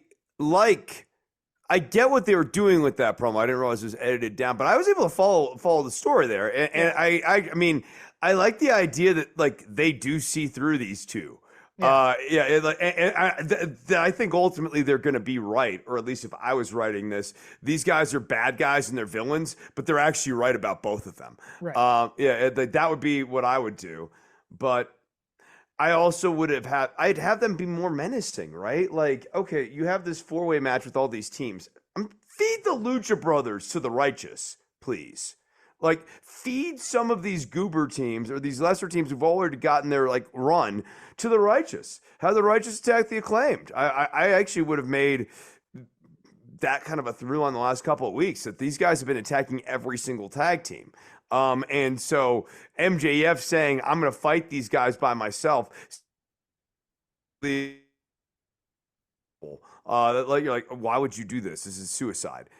get what they were doing with that promo. I didn't realize it was edited down, but I was able to follow the story there. And I mean, I like the idea that like they do see through these two. I think ultimately they're going to be right, or at least if I was writing this, these guys are bad guys and they're villains, but they're actually right about both of them. Right. That would be what I would do. But I also I'd have them be more menacing, right? Like, okay, you have this 4-way match with all these teams. Feed the Lucha Brothers to the Righteous, please. Like, feed some of these goober teams or these lesser teams who've already gotten their like run to the Righteous. Have the Righteous attack the Acclaimed. I actually would have made that kind of a through on the last couple of weeks, that these guys have been attacking every single tag team. And so MJF saying, I'm going to fight these guys by myself. You're like, why would you do this? This is suicide.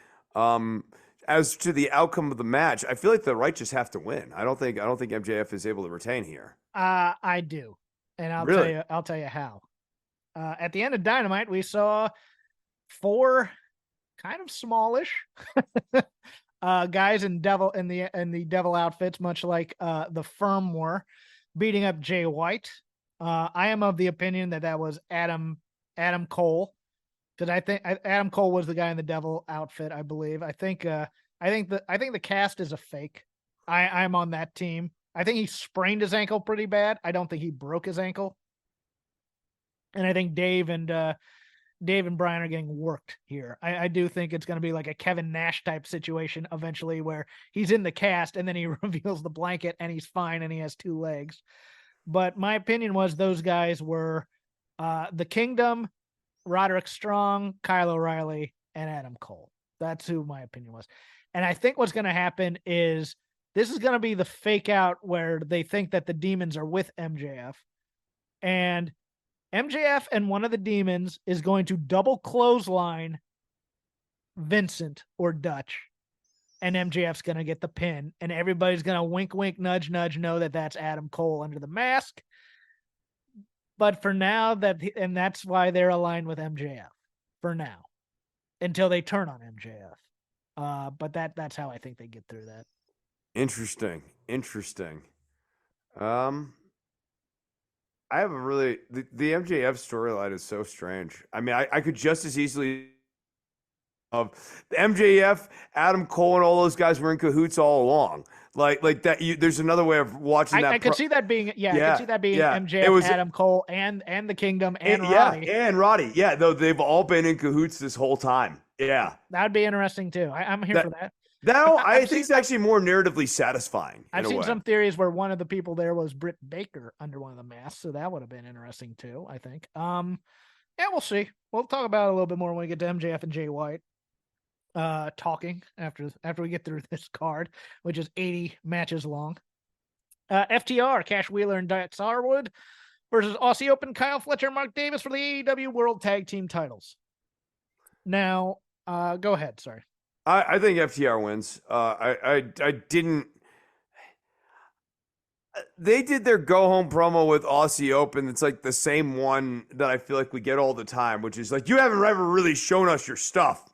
as to the outcome of the match, I feel like the right just have to win. I don't think MJF is able to retain here. I do, and Really? I'll tell you how. At the end of Dynamite, we saw 4 kind of smallish guys in the devil outfits, much like the Firm were, beating up Jay White. I am of the opinion that was Adam Cole, because I think Adam Cole was the guy in the devil outfit. I believe. I think the cast is a fake. I'm on that team. I think he sprained his ankle pretty bad. I don't think he broke his ankle. And I think Dave and Brian are getting worked here. I do think it's going to be like a Kevin Nash type situation eventually, where he's in the cast and then he reveals the blanket and he's fine and he has 2 legs. But my opinion was those guys were the Kingdom, Roderick Strong, Kyle O'Reilly, and Adam Cole. That's who my opinion was. And I think what's going to happen is this is going to be the fake out where they think that the demons are with MJF. And MJF and one of the demons is going to double clothesline Vincent or Dutch. And MJF's going to get the pin. And everybody's going to wink, wink, nudge, nudge, know that that's Adam Cole under the mask. But for now, that's why they're aligned with MJF. For now. Until they turn on MJF. But that's how I think they get through that. Interesting. I have a really the MJF storyline is so strange. I mean, I could just as easily of the MJF, Adam Cole, and all those guys were in cahoots all along. Like that. There's another way of watching that. I could see that being I could see that being MJF, Adam Cole, and the Kingdom and Roddy. Yeah, and Roddy. Yeah, though they've all been in cahoots this whole time. Yeah, that would be interesting too. I'm here for that. Now, I think it's actually more narratively satisfying. I've seen some theories where one of the people there was Britt Baker under one of the masks, so that would have been interesting too, I think. Yeah, we'll see. We'll talk about it a little bit more when we get to MJF and Jay White. Talking after we get through this card, which is 80 matches long. FTR, Cash Wheeler and Dax Harwood versus Aussie Open, Kyle Fletcher and Mark Davis for the AEW World Tag Team titles. Now, go ahead. Sorry. I think FTR wins. I didn't. They did their go home promo with Aussie Open. It's like the same one that I feel like we get all the time, which is like, you haven't ever really shown us your stuff,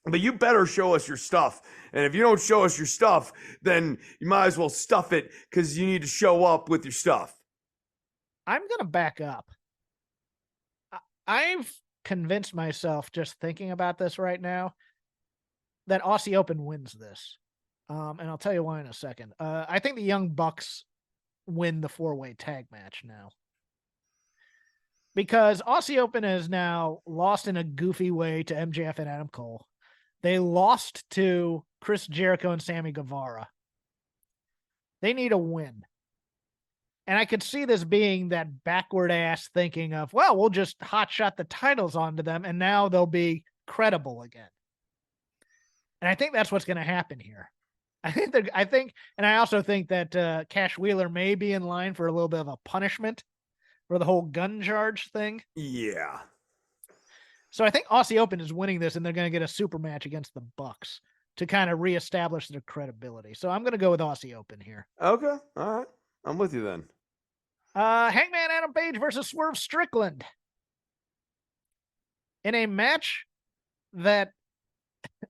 but you better show us your stuff. And if you don't show us your stuff, then you might as well stuff it, because you need to show up with your stuff. I'm going to back up. I've convinced myself, just thinking about this right now, that Aussie Open wins this. And I'll tell you why in a second. I think the Young Bucks win the 4-way tag match now. Because Aussie Open has now lost in a goofy way to MJF and Adam Cole. They lost to Chris Jericho and Sammy Guevara. They need a win. And I could see this being that backward ass thinking of, well, we'll just hotshot the titles onto them and now they'll be credible again. And I think that's what's going to happen here. And I also think that Cash Wheeler may be in line for a little bit of a punishment for the whole gun charge thing. Yeah. So I think Aussie Open is winning this, and they're going to get a super match against the Bucks to kind of reestablish their credibility. So I'm going to go with Aussie Open here. Okay. All right. I'm with you then. Hangman Adam Page versus Swerve Strickland. In a match that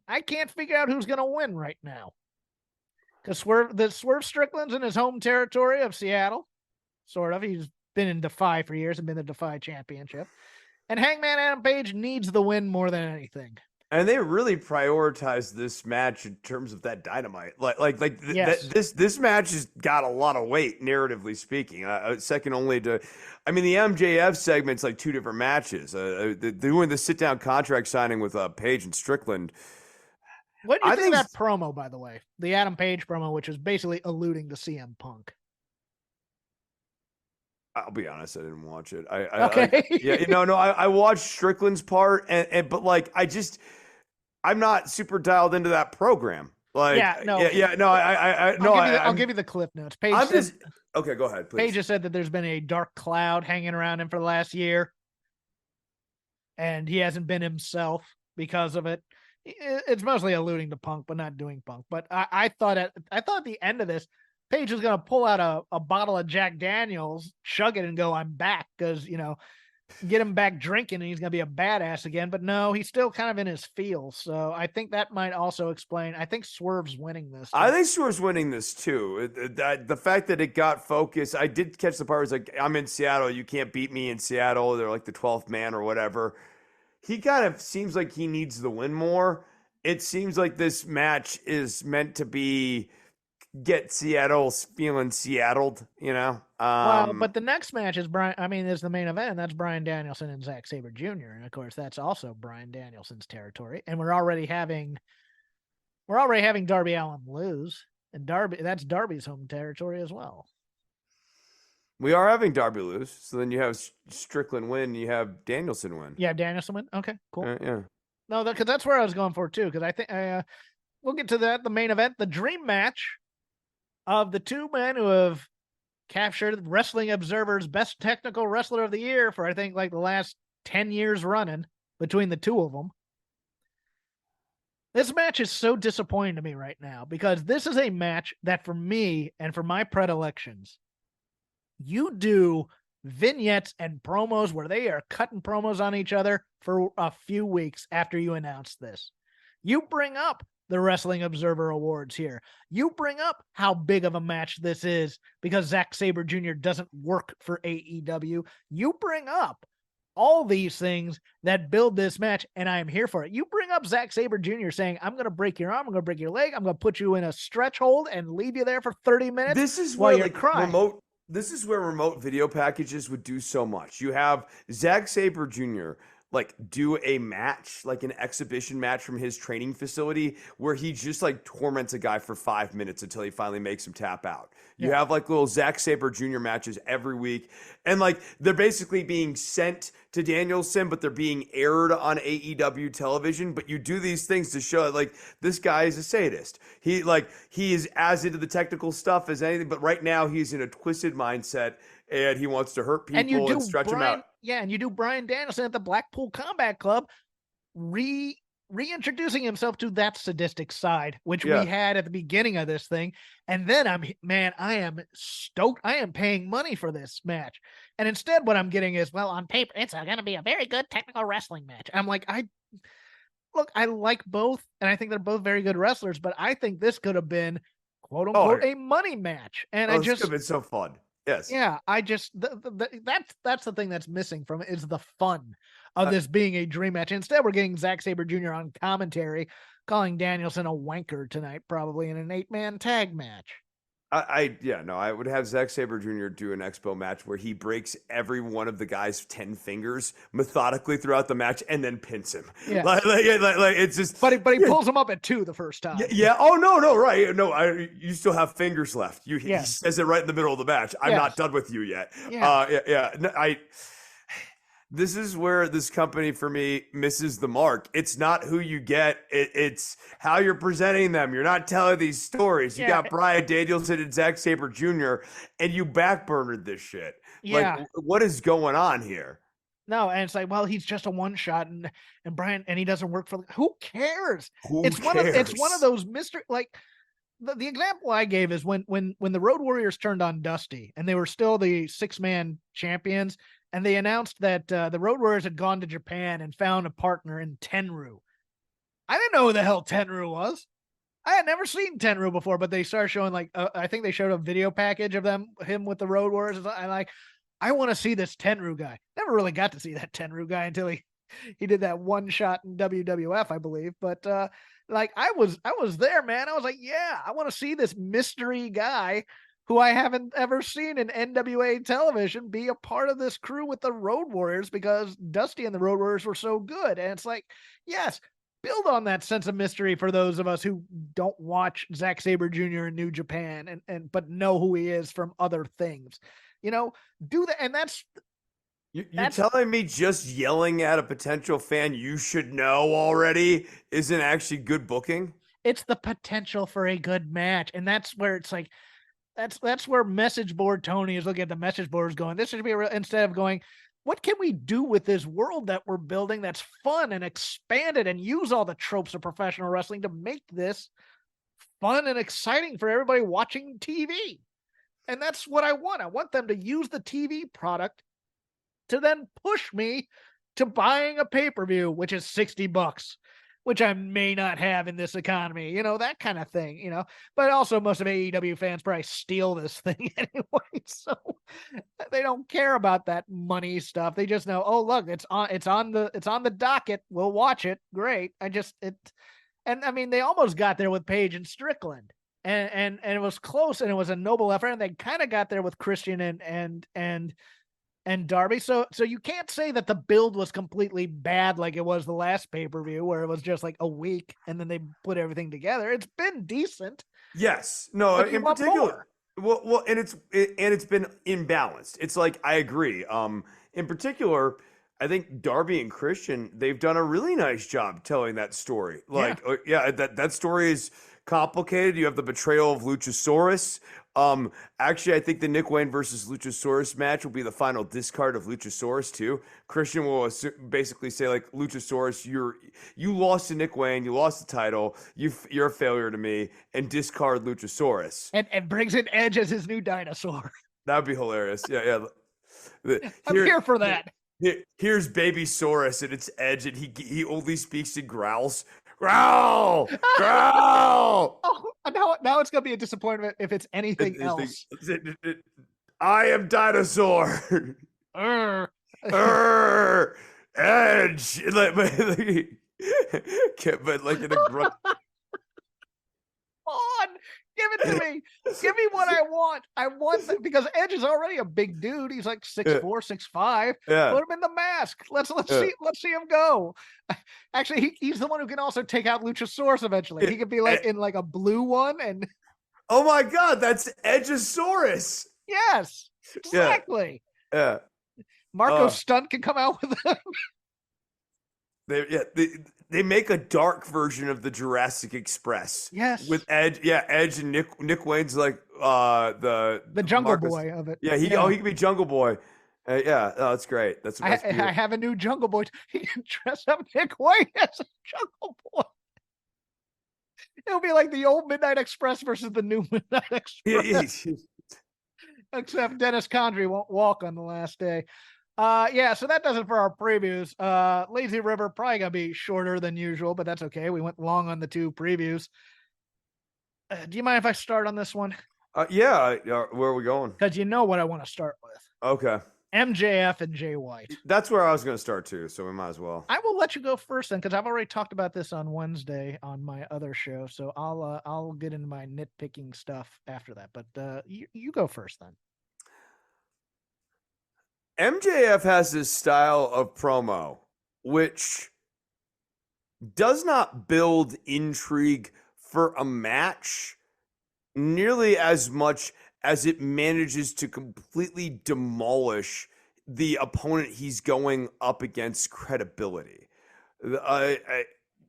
I can't figure out who's going to win right now. Because Swerve Strickland's in his home territory of Seattle. Sort of. He's been in Defy for years and been the Defy championship. And Hangman Adam Page needs the win more than anything. And they really prioritized this match in terms of that Dynamite. Yes. This match has got a lot of weight, narratively speaking. Second only to, I mean, the MJF segment's like 2 different matches. Doing the sit-down contract signing with Page and Strickland. What do you think of that promo, by the way? The Adam Page promo, which is basically alluding to CM Punk. I'll be honest, I didn't watch it. Okay. I watched Strickland's part, but like, I'm not super dialed into that program. Like, I'll give you the clip notes. Page okay, go ahead, please. Page just said that there's been a dark cloud hanging around him for the last year, and he hasn't been himself because of it. It's mostly alluding to Punk, but not doing Punk. But I thought at the end of this, Paige was going to pull out a bottle of Jack Daniels, chug it, and go, "I'm back," because get him back drinking, and he's going to be a badass again. But no, he's still kind of in his feels. So I think that might also explain. I think Swerve's winning this. I think Swerve's winning this too. The fact that it got focused, I did catch the part where it's like, I'm in Seattle, you can't beat me in Seattle. They're like the 12th man or whatever. He kind of seems like he needs the win more. It seems like this match is meant to be get Seattle feeling Seattled, Well, but the next match is is the main event. That's Bryan Danielson and Zack Sabre Jr. And of course, that's also Bryan Danielson's territory. And we're already having Darby Allin lose, and that's Darby's home territory as well. We are having Darby lose, so then you have Strickland win, you have Danielson win. Yeah, Danielson win. Okay, cool. Yeah. No, because that's where I was going for too. Because I think we'll get to that. The main event, the dream match of the two men who have captured Wrestling Observer's Best Technical Wrestler of the Year for I think like the last 10 years running between the two of them. This match is so disappointing to me right now because this is a match that for me and for my predilections, you do vignettes and promos where they are cutting promos on each other for a few weeks after you announce this. You bring up the Wrestling Observer Awards here. You bring up how big of a match this is because Zack Sabre Jr. doesn't work for AEW. You bring up all these things that build this match, and I am here for it. You bring up Zack Sabre Jr. saying, "I'm going to break your arm, I'm going to break your leg, I'm going to put you in a stretch hold and leave you there for 30 minutes." This is while where you're crying. This is where remote video packages would do so much. You have Zack Sabre Jr. Do a match, like an exhibition match from his training facility where he just torments a guy for 5 minutes until he finally makes him tap out. You have little Zack Sabre Jr. matches every week. And they're basically being sent to Danielson, but they're being aired on AEW television. But you do these things to show this guy is a sadist. He is as into the technical stuff as anything, but right now he's in a twisted mindset and he wants to hurt people and stretch them out. Yeah, and you do Bryan Danielson at the Blackpool Combat Club reintroducing himself to that sadistic side, which we had at the beginning of this thing. And then I am stoked. I am paying money for this match. And instead what I'm getting is, well, on paper, it's going to be a very good technical wrestling match. I'm like, I like both, and I think they're both very good wrestlers, but I think this could have been, quote unquote, a money match. And this could have been so fun. Yes. Yeah, I just that's the thing that's missing from it is the fun of this being a dream match. Instead, we're getting Zack Sabre Jr. on commentary, calling Danielson a wanker tonight, probably in an 8-man tag match. I would have Zack Sabre Jr. do an expo match where he breaks every one of the guy's 10 fingers methodically throughout the match and then pins him. Yeah. It's just. But he pulls him up at 2 the first time. Yeah. Oh no, right. No, you still have fingers left. He says it right in the middle of the match. I'm not done with you yet. Yeah. This is where this company for me misses the mark. It's not who you get. It's how you're presenting them. You're not telling these stories. You got Bryan Danielson and Zack Sabre Jr. and you backburnered this shit. Yeah. What is going on here? No, and it's well, he's just a one shot and Bryan, and he doesn't work for who cares? It's one of those mystery, the example I gave is when the Road Warriors turned on Dusty and they were still the 6-man champions. And they announced that the Road Warriors had gone to Japan and found a partner in Tenryu. I didn't know who the hell Tenryu was. I had never seen Tenryu before, but they started showing I think they showed a video package of him with the Road Warriors. And I want to see this Tenryu guy. Never really got to see that Tenryu guy until he did that one shot in WWF, I believe. But I was there, man. I was like, yeah, I want to see this mystery guy who I haven't ever seen in NWA television be a part of this crew with the Road Warriors because Dusty and the Road Warriors were so good. And it's yes, build on that sense of mystery for those of us who don't watch Zack Sabre Jr. in New Japan but know who he is from other things. Do that. And that's You're telling me just yelling at a potential fan you should know already isn't actually good booking? It's the potential for a good match. And that's where it's that's where message board Tony is looking at the message boards going, this should be instead of going, what can we do with this world that we're building that's fun and expanded and use all the tropes of professional wrestling to make this fun and exciting for everybody watching TV? And that's what I want. I want them to use the TV product to then push me to buying a pay-per-view, which is $60, which I may not have in this economy, that kind of thing, but also most of AEW fans probably steal this thing anyway. So they don't care about that money stuff. They just know, oh, look, it's on the docket. We'll watch it. Great. And I mean, they almost got there with Paige and Strickland and it was close and it was a noble effort. And they kind of got there with Christian and Darby. So you can't say that the build was completely bad like it was the last pay-per-view where it was just like a week and then they put everything together. It's been decent. Yes. No, in particular. Well, and it's been imbalanced. It's like, I agree. In particular, I think Darby and Christian, they've done a really nice job telling that story. Like, that story is complicated. You have the betrayal of Luchasaurus. Actually, I think the Nick Wayne versus Luchasaurus match will be the final discard of Luchasaurus too. Christian will basically say, like, Luchasaurus, you lost to Nick Wayne, you lost the title, you're a failure to me, and discard Luchasaurus. And brings in Edge as his new dinosaur. That would be hilarious. Yeah. I'm here for that. Here's Babysaurus, and it's Edge, and he only speaks in growls. Growl! Growl! Oh, now it's gonna be a disappointment if it's anything else. I am dinosaur. Edge. But like in a grunt. On, give it to me. Give me what I want. I want that because Edge is already a big dude. He's like 6'4", 6'5". Yeah. Put him in the mask. Let's see him go. Actually, he's the one who can also take out Luchasaurus eventually. He could be like in like a blue one and. Oh my God, that's Edgeosaurus. Yes, exactly. Yeah. Marco Stunt can come out with them. They make a dark version of the Jurassic Express. Yes. With Edge, Edge and Nick Wayne's like the Jungle Marcus. Boy of it. Yeah, he can be Jungle Boy. That's great. That's I have a new Jungle Boy. He can dress up Nick Wayne as a Jungle Boy. It'll be like the old Midnight Express versus the new Midnight Express. Except Dennis Condrey won't walk on the last day. So that does it for our previews. Lazy River probably gonna be shorter than usual, but that's okay. We went long on the two previews. Do you mind if I start on this one? Where are we going? Because you know what I want to start with. Okay. MJF and Jay White. That's where I was going to start too, so we might as well. I will let you go first then, because I've already talked about this on Wednesday on my other show. So I'll get into my nitpicking stuff after that. But you go first then. MJF has this style of promo, which does not build intrigue for a match nearly as much as it manages to completely demolish the opponent he's going up against credibility.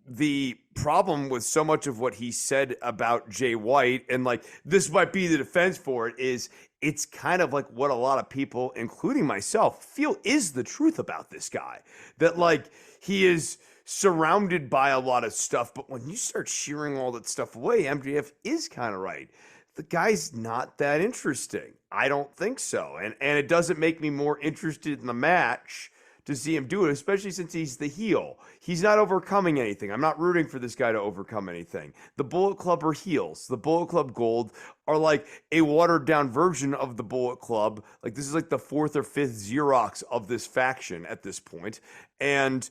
The problem with so much of what he said about Jay White, and like this might be the defense for it, is it's kind of like what a lot of people, including myself, feel is the truth about this guy. That like he is surrounded by a lot of stuff, but when you start shearing all that stuff away, MJF is kind of right. The guy's not that interesting. I don't think so. And it doesn't make me more interested in the match to see him do it, especially since he's the heel. He's not overcoming anything. I'm not rooting for this guy to overcome anything. The Bullet Club are heels. The Bullet Club Gold are like a watered down version of the Bullet Club. Like this is like the fourth or fifth Xerox of this faction at this point. And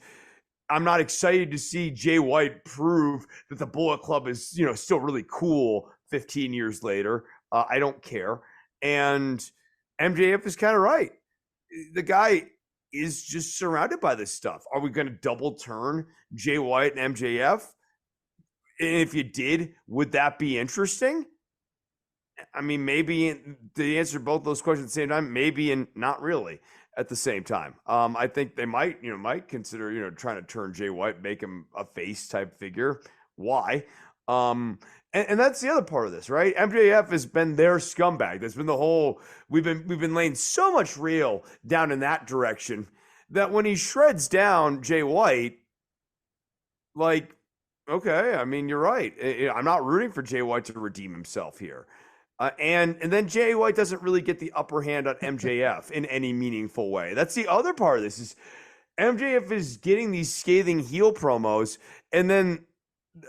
I'm not excited to see Jay White prove that the Bullet Club is, still really cool 15 years later. I don't care. And MJF is kind of right. The guy is just surrounded by this stuff. Are we going to double turn Jay White and MJF? And if you did, would that be interesting? I mean, maybe the answer to both those questions at the same time, maybe and not really at the same time. I think they might consider, trying to turn Jay White, make him a face type figure. Why? And that's the other part of this, right? MJF has been their scumbag. That's been the whole. We've been laying so much real down in that direction that when he shreds down Jay White, like, okay, I mean, you're right. I'm not rooting for Jay White to redeem himself here. And then Jay White doesn't really get the upper hand on MJF in any meaningful way. That's the other part of this is MJF is getting these scathing heel promos, and then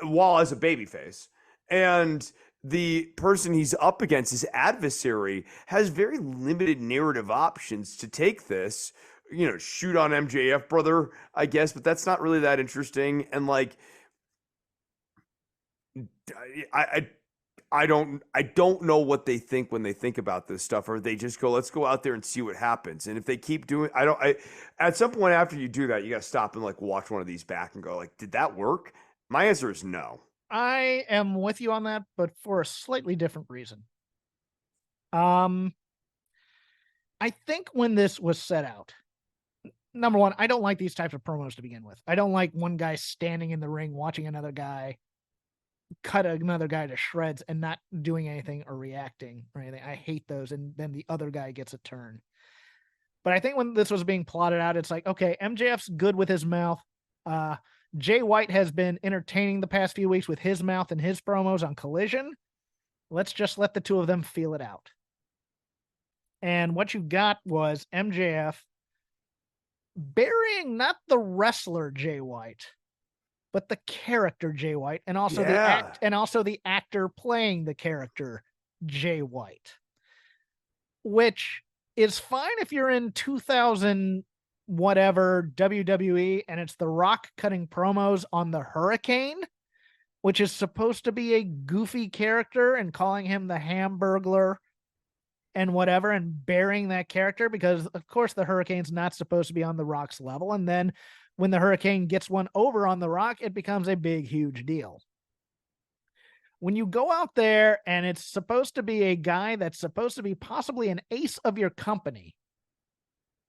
while as a babyface, and the person he's up against, his adversary, has very limited narrative options to take this. Shoot on MJF, brother, I guess, but that's not really that interesting. And like, I don't know what they think when they think about this stuff, or they just go, let's go out there and see what happens. And if they keep doing, at some point after you do that, you got to stop and like watch one of these back and go like, did that work? My answer is no. I am with you on that, but for a slightly different reason. I think when this was set out, number one, I don't like these types of promos to begin with. I don't like one guy standing in the ring watching another guy cut another guy to shreds and not doing anything or reacting or anything. I hate those. And then the other guy gets a turn. But I think when this was being plotted out, it's like, okay, MJF's good with his mouth. Jay White has been entertaining the past few weeks with his mouth and his promos on Collision. Let's just let the two of them feel it out. And what you got was MJF burying not the wrestler Jay White, but the character Jay White, and also the actor playing the character Jay White, which is fine if you're in 2000 whatever WWE and it's The Rock cutting promos on the Hurricane, which is supposed to be a goofy character, and calling him the Hamburglar and whatever, and burying that character because of course the Hurricane's not supposed to be on The Rock's level. And then when the Hurricane gets one over on The Rock, it becomes a big, huge deal. When you go out there and it's supposed to be a guy that's supposed to be possibly an ace of your company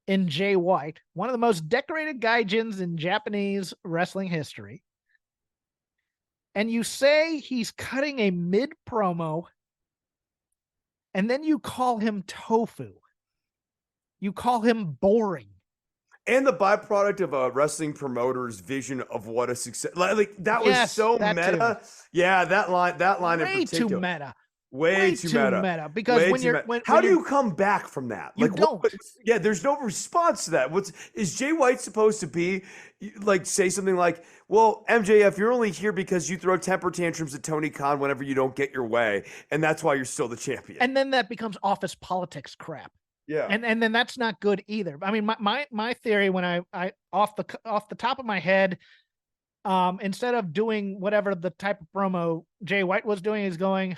in Jay White, one of the most decorated gaijins in Japanese wrestling history, and you say he's cutting a mid-promo, and then you call him tofu. You call him boring. And the byproduct of a wrestling promoter's vision of what a success, like that was so meta. Too. Yeah, that line way in particular. Too meta. Way too meta. Because how do you come back from that? You don't. There's no response to that. Is Jay White supposed to be like say something like, well, MJF, you're only here because you throw temper tantrums at Tony Khan whenever you don't get your way, and that's why you're still the champion. And then that becomes office politics crap. Yeah. And then that's not good either. I mean, my theory when I off the top of my head, instead of doing whatever the type of promo Jay White was doing, is going,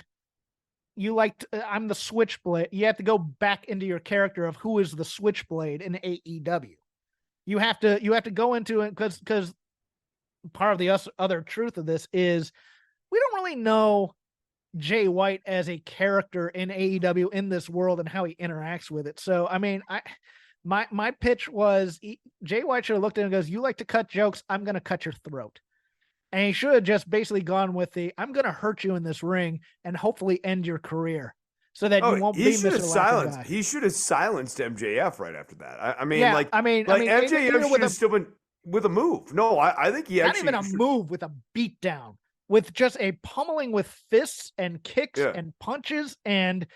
I'm the Switchblade. You have to go back into your character of who is the Switchblade in AEW. You have to go into it because part of the other truth of this is we don't really know Jay White as a character in AEW in this world and how he interacts with it. So, I mean, my pitch was Jay White should have looked at it and goes, you like to cut jokes, I'm going to cut your throat. And he should have just basically gone with I'm going to hurt you in this ring and hopefully end your career so that you won't be Mr. Laughing Guy. He should have silenced MJF right after that. I mean, MJF should have still been with a move. No, I think he actually not even a move, with a beatdown. With just a pummeling with fists and kicks and punches, and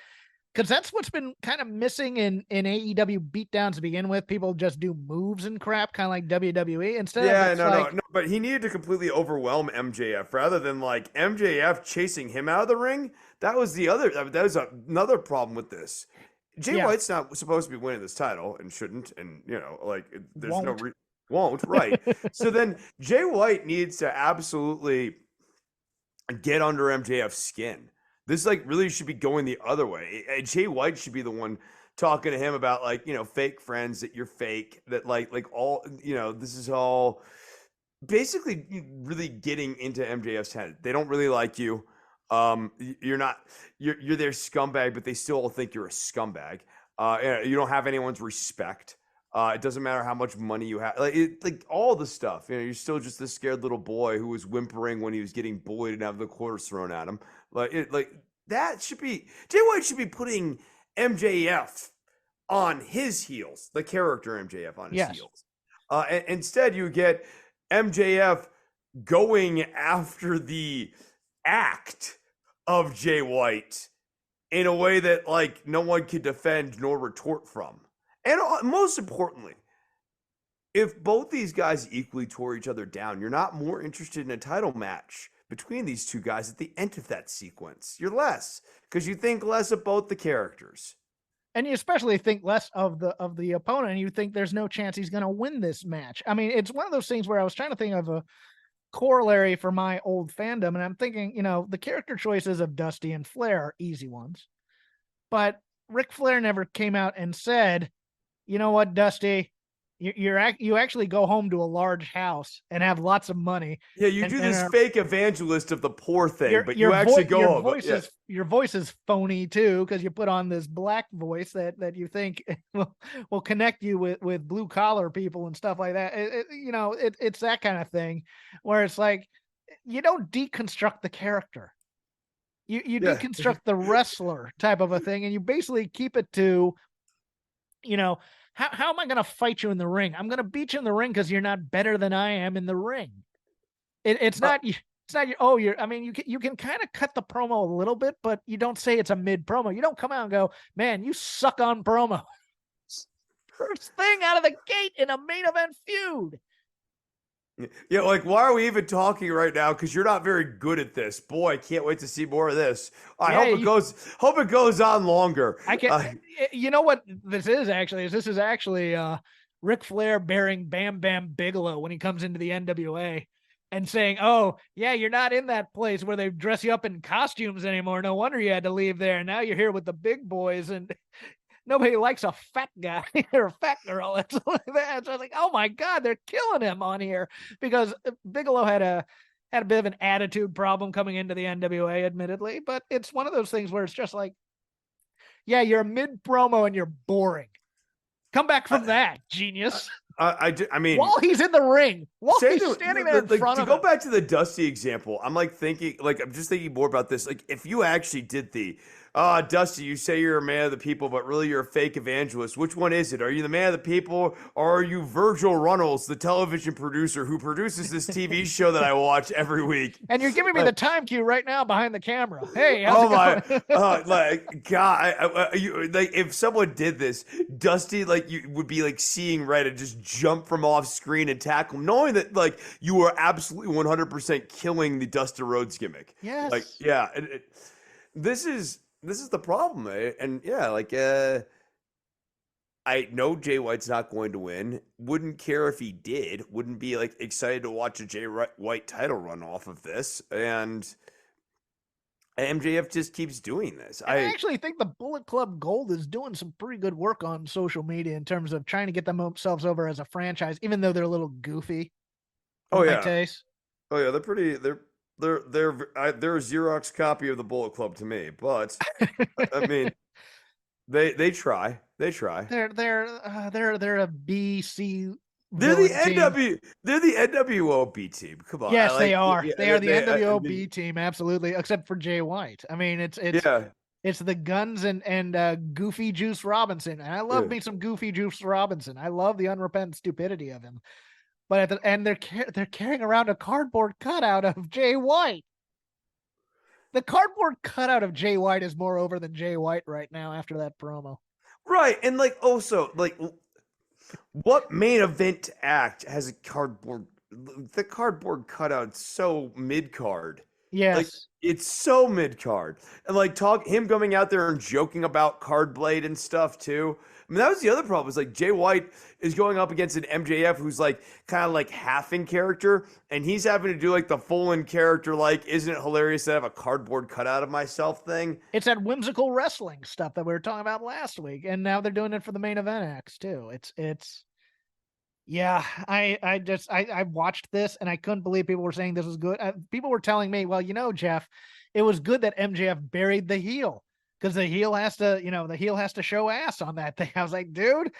because that's what's been kind of missing in AEW beatdowns to begin with. People just do moves and crap, kind of like WWE. Instead, no, but he needed to completely overwhelm MJF rather than like MJF chasing him out of the ring. That was another problem with this. Jay White's not supposed to be winning this title and shouldn't, and there's won't right. So then Jay White needs to absolutely get under MJF's skin. This really should be going the other way. Jay White should be the one talking to him about fake friends, that you're fake, that like all, this is all basically really getting into MJF's head. They don't really like you. You're their scumbag, but they still all think you're a scumbag. You don't have anyone's respect. It doesn't matter how much money you have, all the stuff. You're still just this scared little boy who was whimpering when he was getting bullied and have the quarters thrown at him. Like that should be Jay White should be putting MJF on his heels, the character MJF on his heels. Instead, you get MJF going after the act of Jay White in a way that like no one could defend nor retort from. And most importantly, if both these guys equally tore each other down, you're not more interested in a title match between these two guys at the end of that sequence. You're less, because you think less of both the characters. And you especially think less of the opponent, and you think there's no chance he's going to win this match. I mean, it's one of those things where I was trying to think of a corollary for my old fandom, and I'm thinking, the character choices of Dusty and Flair are easy ones. But Ric Flair never came out and said, you know what, Dusty, you actually go home to a large house and have lots of money. Yeah, you do this fake evangelist of the poor thing, but you actually go home. Your voice is phony too, because you put on this black voice that you think will connect you with blue collar people and stuff like that. It's that kind of thing where it's like you don't deconstruct the character. You deconstruct the wrestler type of a thing, and you basically keep it to, how am I going to fight you in the ring? I'm going to beat you in the ring because you're not better than I am in the ring. It's not. It's not. You can kind of cut the promo a little bit, but you don't say it's a mid promo. You don't come out and go, man, you suck on promo. First thing out of the gate in a main event feud. Yeah, like, why are we even talking right now? Because you're not very good at this. Boy, I can't wait to see more of this. I hope it goes on longer. I can. You know what this is actually? This is actually Ric Flair bearing Bam Bam Bigelow when he comes into the NWA and saying, "Oh, yeah, you're not in that place where they dress you up in costumes anymore. No wonder you had to leave there. Now you're here with the big boys and." Nobody likes a fat guy or a fat girl. It's like that. So I was like, oh my God, they're killing him on here, because Bigelow had a bit of an attitude problem coming into the NWA, admittedly, but it's one of those things where it's just like, yeah, you're a mid promo and you're boring. Come back from that, genius. I mean, while he's in the ring, while he's standing there in front of him. To go back to the Dusty example, I'm just thinking more about this. Like, if you actually did Dusty, you say you're a man of the people, but really you're a fake evangelist. Which one is it? Are you the man of the people, or are you Virgil Runnels, the television producer who produces this TV show that I watch every week? And you're giving me the time cue right now behind the camera. Hey, if someone did this, Dusty, like, you would be like seeing red and just jump from off screen and tackle him, knowing that like you were absolutely 100% killing the Dusty Rhodes gimmick. Yes. Like, yeah, this is the problem, and yeah, like I know Jay White's not going to win. Wouldn't care if he did. Wouldn't be like excited to watch a Jay White title run off of this, and MJF just keeps doing this. I actually think the Bullet Club Gold is doing some pretty good work on social media in terms of trying to get themselves over as a franchise, even though they're a little goofy. My taste. Oh yeah, they're a Xerox copy of the Bullet Club to me, but I mean, they try. They're a BC. They're the NWO B team. Come on. Yes, they are. They are the NWO B team, absolutely. Except for Jay White. I mean, it's the Guns and Goofy Juice Robinson, and I love me some Goofy Juice Robinson. I love the unrepentant stupidity of him. But at the end, they're carrying around a cardboard cutout of Jay White. The cardboard cutout of Jay White is more over than Jay White right now after that promo. Right, and like also like, what main event act has a cardboard? The cardboard cutout so mid card. Yes, like, it's so mid card, and like him coming out there and joking about Card Blade and stuff too. I mean, that was the other problem. Is like Jay White is going up against an MJF who's like kind of like half in character, and he's having to do like the full in character. Like, isn't it hilarious that I have a cardboard cutout of myself thing? It's that whimsical wrestling stuff that we were talking about last week, and now they're doing it for the main event acts too. It's. Yeah, I watched this and I couldn't believe people were saying this was good. People were telling me, well, Jeff, it was good that MJF buried the heel, because the heel has to show ass on that thing. I was like, dude,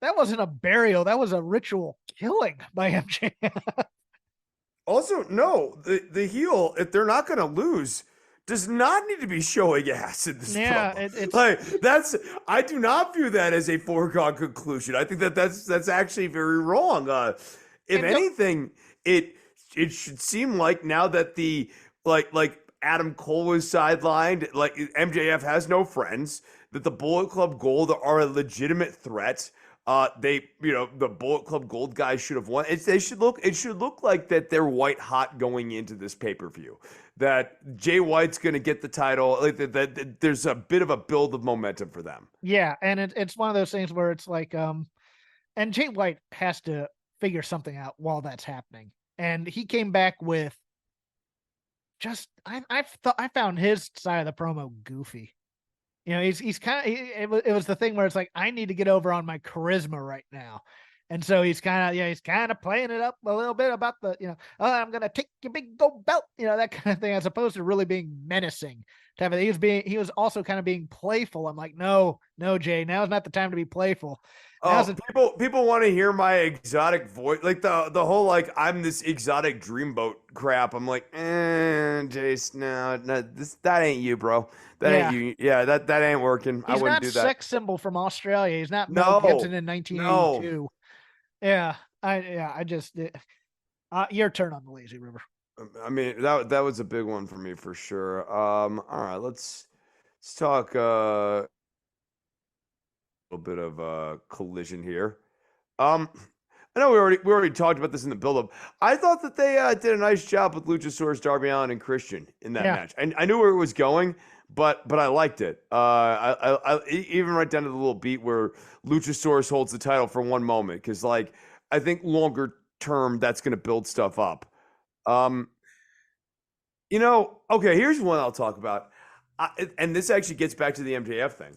that wasn't a burial. That was a ritual killing by MJF. Also, no, the heel, if they're not going to lose, does not need to be showing ass in this Yeah, promo. it's Like I do not view that as a foregone conclusion. I think that's actually very wrong. If anything, it should seem like now that the like Adam Cole was sidelined, like MJF has no friends, that the Bullet Club Gold are a legitimate threat. The Bullet Club Gold guys should have won. It should look like that they're white hot going into this pay-per-view. That Jay White's going to get the title. Like that there's a bit of a build of momentum for them. Yeah, and it's one of those things where it's like, and Jay White has to figure something out while that's happening. And he came back with just I found his side of the promo goofy. You know, he's kind of it was the thing where it's like, I need to get over on my charisma right now. And so he's kind of playing it up a little bit about the, oh, I'm going to take your big gold belt, that kind of thing, as opposed to really being menacing. He was also kind of being playful. I'm like, no, Jay, now's not the time to be playful. People want to hear my exotic voice, like the whole like I'm this exotic dreamboat crap. I'm like, Jace, no, that ain't you, bro. That ain't you. Yeah, that ain't working. I wouldn't do that. He's not sex symbol from Australia. He's not Mel Gibson in 1982. No. Yeah, I just your turn on the lazy river. I mean, that was a big one for me for sure. All right, let's talk a little bit of collision here. I know we already talked about this in the build-up. I thought that they did a nice job with Luchasaurus, Darby Allin, and Christian in that match. And I knew where it was going, but I liked it. I even right down to the little beat where Luchasaurus holds the title for one moment, because like I think longer term that's going to build stuff up. Okay, here's one I'll talk about, and this actually gets back to the MJF thing.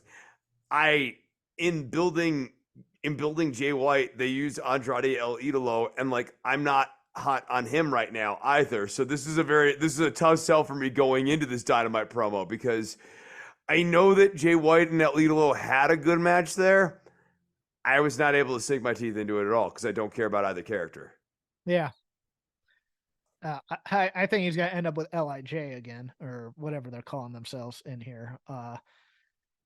In building Jay White, they used Andrade El Idolo, and like I'm not hot on him right now either. So this is a tough sell for me going into this Dynamite promo, because I know that Jay White and El Idolo had a good match there. I was not able to sink my teeth into it at all because I don't care about either character. Yeah. I think he's going to end up with LIJ again, or whatever they're calling themselves in here.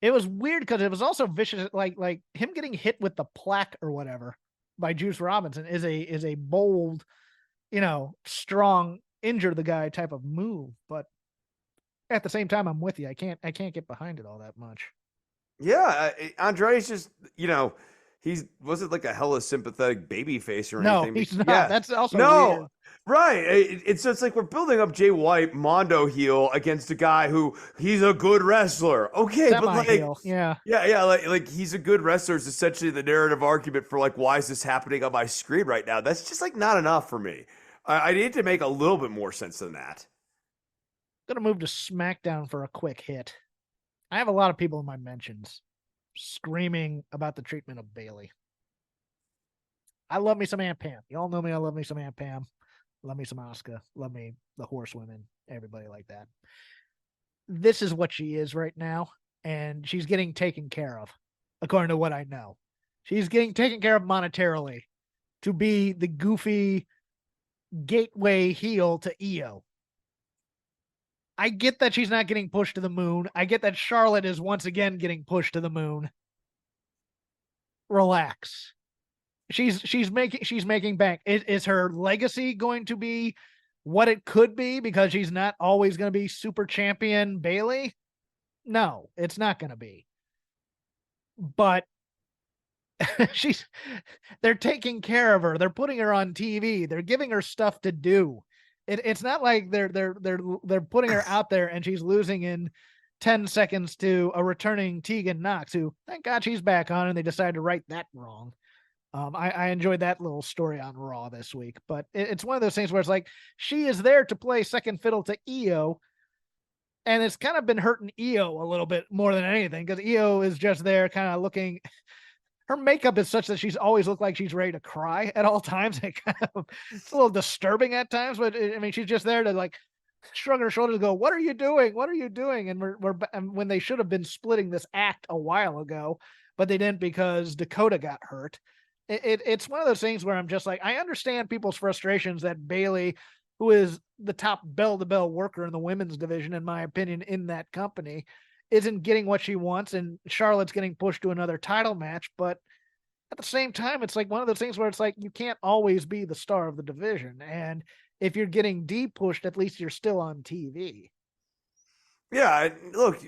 It was weird because it was also vicious, like him getting hit with the plaque or whatever by Juice Robinson is a bold, strong, injure the guy type of move. But at the same time, I'm with you. I can't get behind it all that much. Yeah, Andre's just, he wasn't like a hella sympathetic baby face or anything. No, he's not. Yeah. That's also weird. Right. It's like we're building up Jay White, Mondo heel, against a guy who he's a good wrestler. Okay, but like, yeah, like he's a good wrestler is essentially the narrative argument for like, why is this happening on my screen right now? That's just like not enough for me. I need to make a little bit more sense than that. I'm gonna move to SmackDown for a quick hit. I have a lot of people in my mentions screaming about the treatment of Bayley. I love me some Aunt Pam. You all know me. I love me some Aunt Pam. Love me some Asuka. Love me the horsewomen. Everybody like that. This is what she is right now, and she's getting taken care of, according to what I know. She's getting taken care of monetarily to be the goofy gateway heel to EO. I get that she's not getting pushed to the moon. I get that Charlotte is once again getting pushed to the moon. Relax. She's making bank. Is her legacy going to be what it could be because she's not always going to be super champion Bayley? No, it's not going to be. But they're taking care of her. They're putting her on TV. They're giving her stuff to do. It's not like they're putting her out there and she's losing in 10 seconds to a returning Tegan Nox, who, thank God, she's back on, and they decided to right that wrong. I enjoyed that little story on Raw this week, but it's one of those things where it's like she is there to play second fiddle to EO, and it's kind of been hurting EO a little bit more than anything because EO is just there kind of looking. Her makeup is such that she's always looked like she's ready to cry at all times. It's a little disturbing at times, but I mean, she's just there to like shrug her shoulders and go, "What are you doing? What are you doing?" And and when they should have been splitting this act a while ago, but they didn't because Dakota got hurt. It's one of those things where I'm just like, I understand people's frustrations that Bayley who is the top bell-to-bell worker in the women's division, in my opinion, in that company, isn't getting what she wants, and Charlotte's getting pushed to another title match. But at the same time, it's like one of those things where it's like you can't always be the star of the division. And if you're getting pushed, at least you're still on TV. Yeah, look,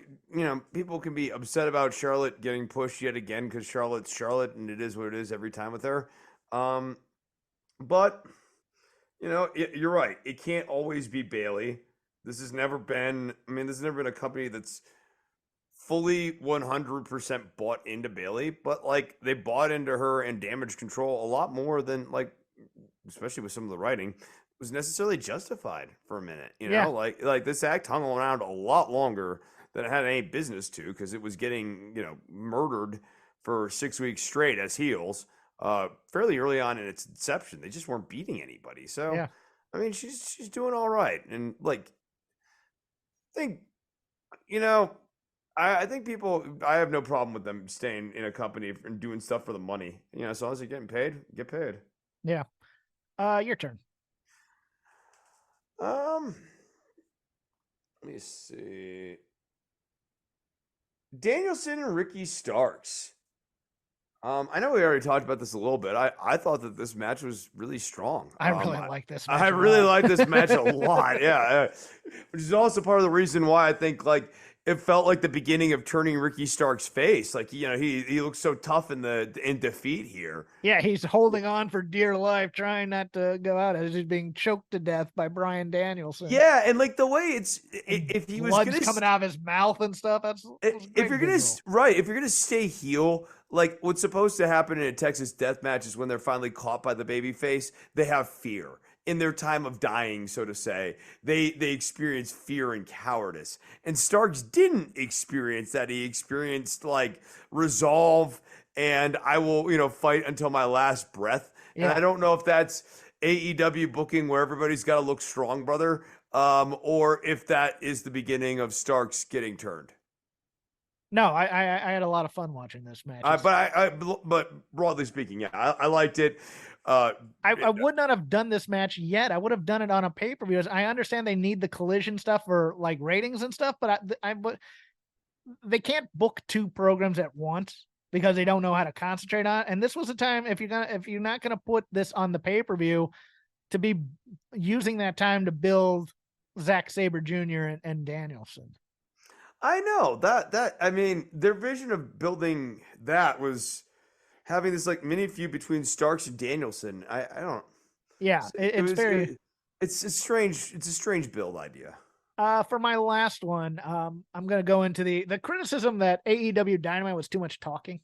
people can be upset about Charlotte getting pushed yet again because Charlotte's Charlotte, and it is what it is every time with her. But you're right. It can't always be Bayley. This has never been. I mean, this has never been a company that's fully 100% bought into Bayley, but like they bought into her and Damage Control a lot more than like, especially with some of the writing, was necessarily justified for a minute. Like this act hung around a lot longer than it had any business to, because it was getting murdered for 6 weeks straight as heels. Fairly early on in its inception, they just weren't beating anybody. So, yeah. I mean, she's doing all right, and like, I think people. I have no problem with them staying in a company and doing stuff for the money. As long as they're getting paid, get paid. Yeah. Your turn. Let me see. Danielson and Ricky Starks. I know we already talked about this a little bit. I thought that this match was really strong. I really like this match. I really like this match a lot. Yeah. Which is also part of the reason why I think like it felt like the beginning of turning Ricky Starks' face. Like, he looks so tough in defeat here. Yeah, he's holding on for dear life, trying not to go out as he's being choked to death by Bryan Danielson. Yeah, and like the way if he was coming out of his mouth and stuff, if you're gonna stay heel, like what's supposed to happen in a Texas death match is when they're finally caught by the babyface, they have fear. In their time of dying, so to say, they experience fear and cowardice. And Starks didn't experience that. He experienced like resolve and I will, fight until my last breath. Yeah. And I don't know if that's AEW booking where everybody's got to look strong, brother, or if that is the beginning of Starks getting turned. No, I had a lot of fun watching this match. But broadly speaking, yeah, I liked it. I would not have done this match yet. I would have done it on a pay-per-view. I understand they need the collision stuff for like ratings and stuff, but they can't book two programs at once because they don't know how to concentrate on it. And this was a time if you're not gonna put this on the pay-per-view, to be using that time to build Zack Sabre Jr. and Danielson. I know that I mean their vision of building that was having this like mini feud between Starks and Danielson. I don't. Yeah, it's a strange build idea. For my last one, I'm going to go into the criticism that AEW Dynamite was too much talking.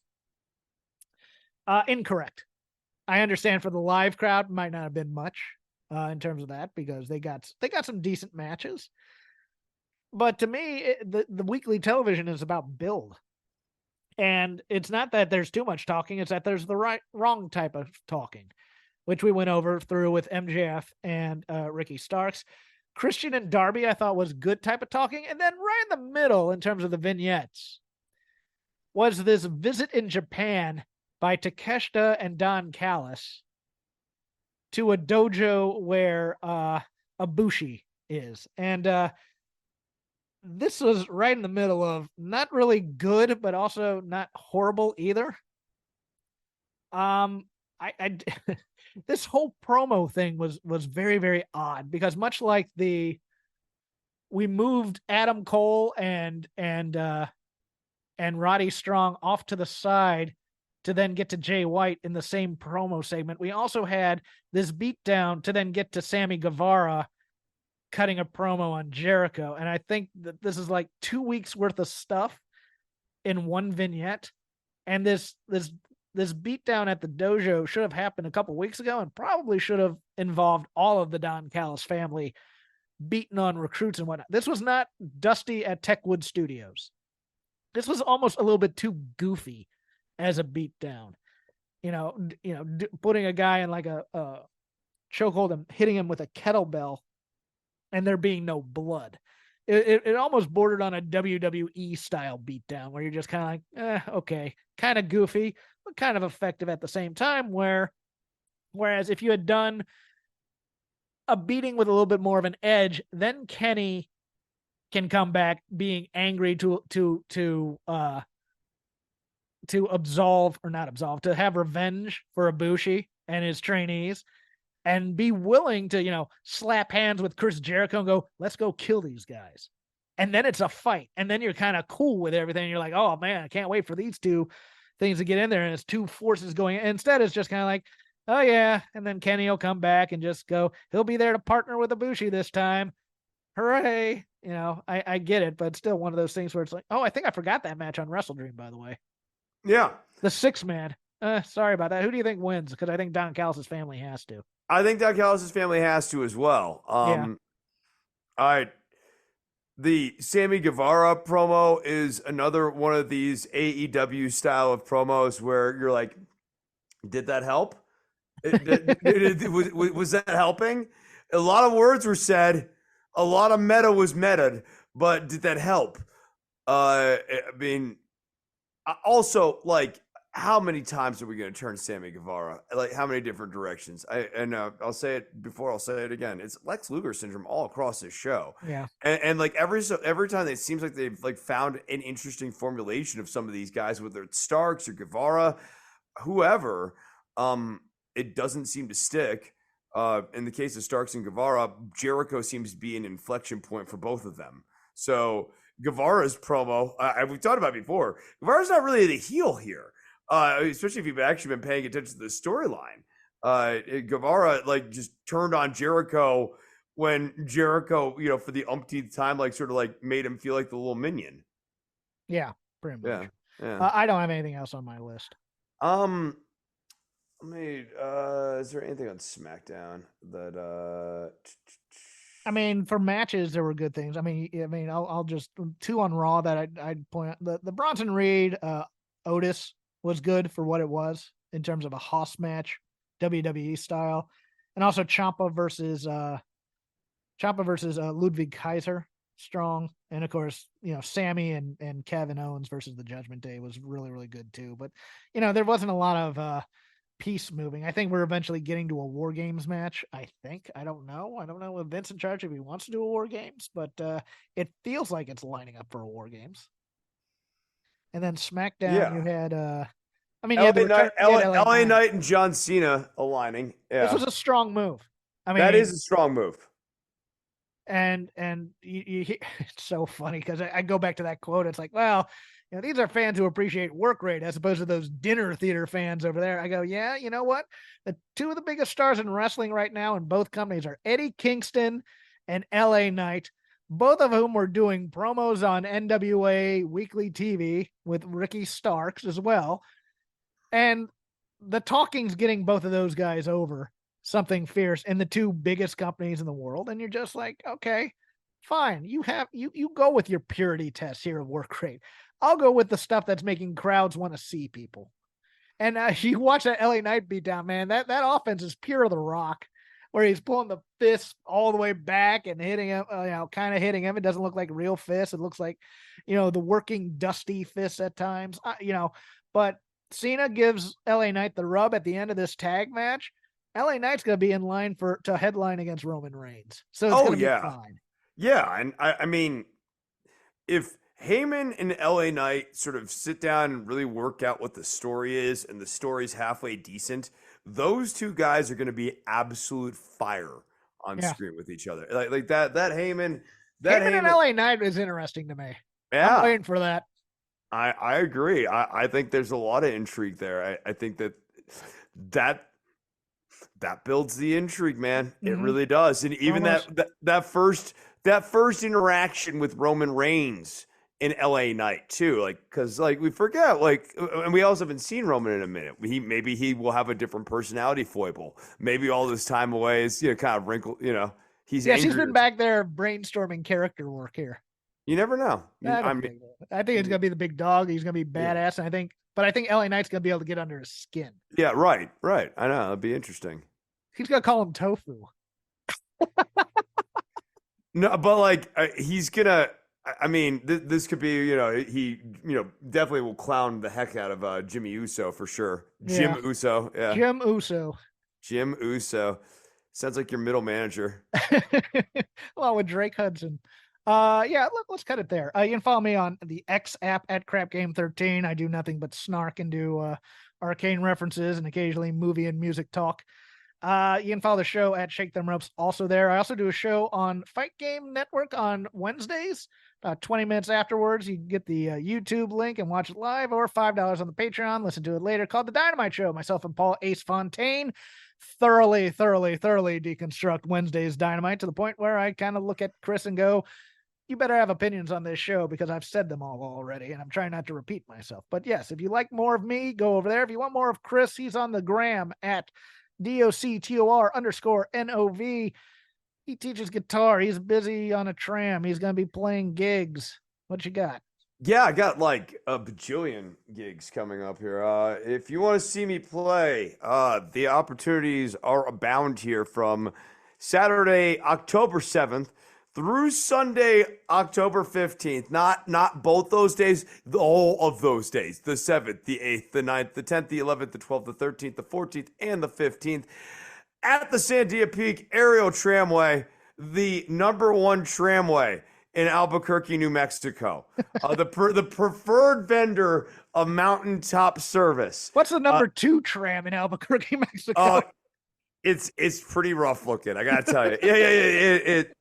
Incorrect. I understand for the live crowd might not have been much in terms of that because they got some decent matches. But to me, the weekly television is about build. And it's not that there's too much talking, it's that there's the wrong type of talking, which we went through with MJF and Ricky Starks. Christian and Darby, I thought was good type of talking. And then right in the middle, in terms of the vignettes, was this visit in Japan by Takeshita and Don Callis to a dojo where Ibushi is. And this was right in the middle of not really good, but also not horrible either. This whole promo thing was very, very odd because much like we moved Adam Cole and Roddy Strong off to the side to then get to Jay White in the same promo segment. We also had this beatdown to then get to Sammy Guevara cutting a promo on Jericho. And I think that this is like 2 weeks worth of stuff in one vignette. And this beatdown at the dojo should have happened a couple weeks ago and probably should have involved all of the Don Callis family beating on recruits and whatnot. This was not Dusty at Techwood Studios. This was almost a little bit too goofy as a beatdown. Putting a guy in like a chokehold and hitting him with a kettlebell and there being no blood. It almost bordered on a WWE style beatdown where you're just kind of like, okay, kind of goofy, but kind of effective at the same time. Whereas if you had done a beating with a little bit more of an edge, then Kenny can come back being angry to have revenge for Ibushi and his trainees, and be willing to, slap hands with Chris Jericho and go, let's go kill these guys. And then it's a fight. And then you're kind of cool with everything. You're like, oh man, I can't wait for these two things to get in there. And it's two forces going. Instead, it's just kind of like, oh yeah. And then Kenny will come back and just go, he'll be there to partner with Ibushi this time. Hooray. I get it, but still one of those things where it's like, oh, I think I forgot that match on WrestleDream, by the way. Yeah. The 6-man. Sorry about that. Who do you think wins? Because I think Don Callis' family has to. I think Don Callis' family has to as well. Yeah. All right. The Sammy Guevara promo is another one of these AEW style of promos where you're like, did that help? Was that helping? A lot of words were said. A lot of meta was metaed, but did that help? I mean, also, like, how many times are we going to turn Sammy Guevara? Like, how many different directions? I'll say it before, I'll say it again. It's Lex Luger syndrome all across this show. Yeah. And like every time it seems like they've like found an interesting formulation of some of these guys, whether it's Starks or Guevara, whoever, it doesn't seem to stick. In the case of Starks and Guevara, Jericho seems to be an inflection point for both of them. So Guevara's promo, we've talked about before, Guevara's not really the heel here. Especially if you've actually been paying attention to the storyline. Guevara like just turned on Jericho when Jericho, for the umpteenth time, like sort of like made him feel like the little minion. Yeah, pretty much. Yeah. I don't have anything else on my list. Is there anything on SmackDown that I mean, for matches, there were good things. I mean, I'll just 2 on Raw that I'd point out. The Bronson Reed, Otis was good for what it was in terms of a Haas match, WWE style, and also Ciampa versus Ludwig Kaiser, strong, and of course, Sammy and Kevin Owens versus the Judgment Day was really, really good too. But there wasn't a lot of piece moving. I think we're eventually getting to a War Games match. I don't know if Vince in charge if he wants to do a War Games, but it feels like it's lining up for a War Games. And then SmackDown, you had LA Knight and John Cena aligning. Yeah. This was a strong move. I mean, that is a strong move. And it's so funny because I go back to that quote. It's like, well, these are fans who appreciate work rate as opposed to those dinner theater fans over there. I go, yeah, you know what? The 2 of the biggest stars in wrestling right now in both companies are Eddie Kingston and LA Knight, both of whom were doing promos on NWA Weekly TV with Ricky Starks as well. And the talking's getting both of those guys over something fierce in the 2 biggest companies in the world. And you're just like, okay, fine. You go with your purity test here of work rate. I'll go with the stuff that's making crowds want to see people. And you watch that LA Knight beat down, man, that offense is pure The Rock, where he's pulling the fist all the way back and hitting him, kind of hitting him. It doesn't look like real fists. It looks like, the working dusty fists at times, but Cena gives LA Knight the rub at the end of this tag match. LA Knight's going to be in line to headline against Roman Reigns. So it's going to be fine. Yeah. And I mean, if Heyman and LA Knight sort of sit down and really work out what the story is, and the story's halfway decent, those 2 guys are going to be absolute fire on screen with each other. Like that Heyman and LA Knight is interesting to me. Yeah. I'm waiting for that. I agree. I think there's a lot of intrigue there. I think that builds the intrigue, man. Mm-hmm. It really does. And even that first interaction with Roman Reigns in LA Knight too, like, because like we forget, like, and we also haven't seen Roman in a minute. Maybe he will have a different personality foible. Maybe all this time away is kind of wrinkled. He's she's been back there brainstorming character work here. You never know. I think it's gonna be the big dog. He's gonna be badass, and I think LA Knight's gonna be able to get under his skin. Yeah, right. I know, it'd be interesting. He's gonna call him Tofu. No, but like he's gonna. I mean, this could be. He definitely will clown the heck out of Jimmy Uso for sure. Jim Uso. Yeah. Jim Uso. Sounds like your middle manager. Along with Drake Hudson. Let's cut it there. You can follow me on the X app at CrapGame13. I do nothing but snark and do arcane references and occasionally movie and music talk. You can follow the show at Shake Them Ropes also there. I also do a show on Fight Game Network on Wednesdays. About 20 minutes afterwards, you can get the YouTube link and watch it live, or $5 on the Patreon. Listen to it later, called The Dynamite Show. Myself and Paul Ace Fontaine thoroughly deconstruct Wednesday's Dynamite to the point where I kind of look at Chris and go, you better have opinions on this show because I've said them all already, and I'm trying not to repeat myself. But yes, if you like more of me, go over there. If you want more of Chris, he's on the gram at DOCTOR_NOV. He teaches guitar. He's busy on a tram. He's going to be playing gigs. What you got? Yeah, I got like a bajillion gigs coming up here. If you want to see me play, the opportunities are abound here from Saturday, October 7th through Sunday, October 15th. Not both those days, all of those days. The 7th, the 8th, the 9th, the 10th, the 11th, the 12th, the 13th, the 14th, and the 15th at the Sandia Peak Aerial Tramway, the #1 tramway in Albuquerque, New Mexico. The preferred vendor of mountaintop service. What's the #2 tram in Albuquerque, Mexico? It's pretty rough looking, I gotta tell you. It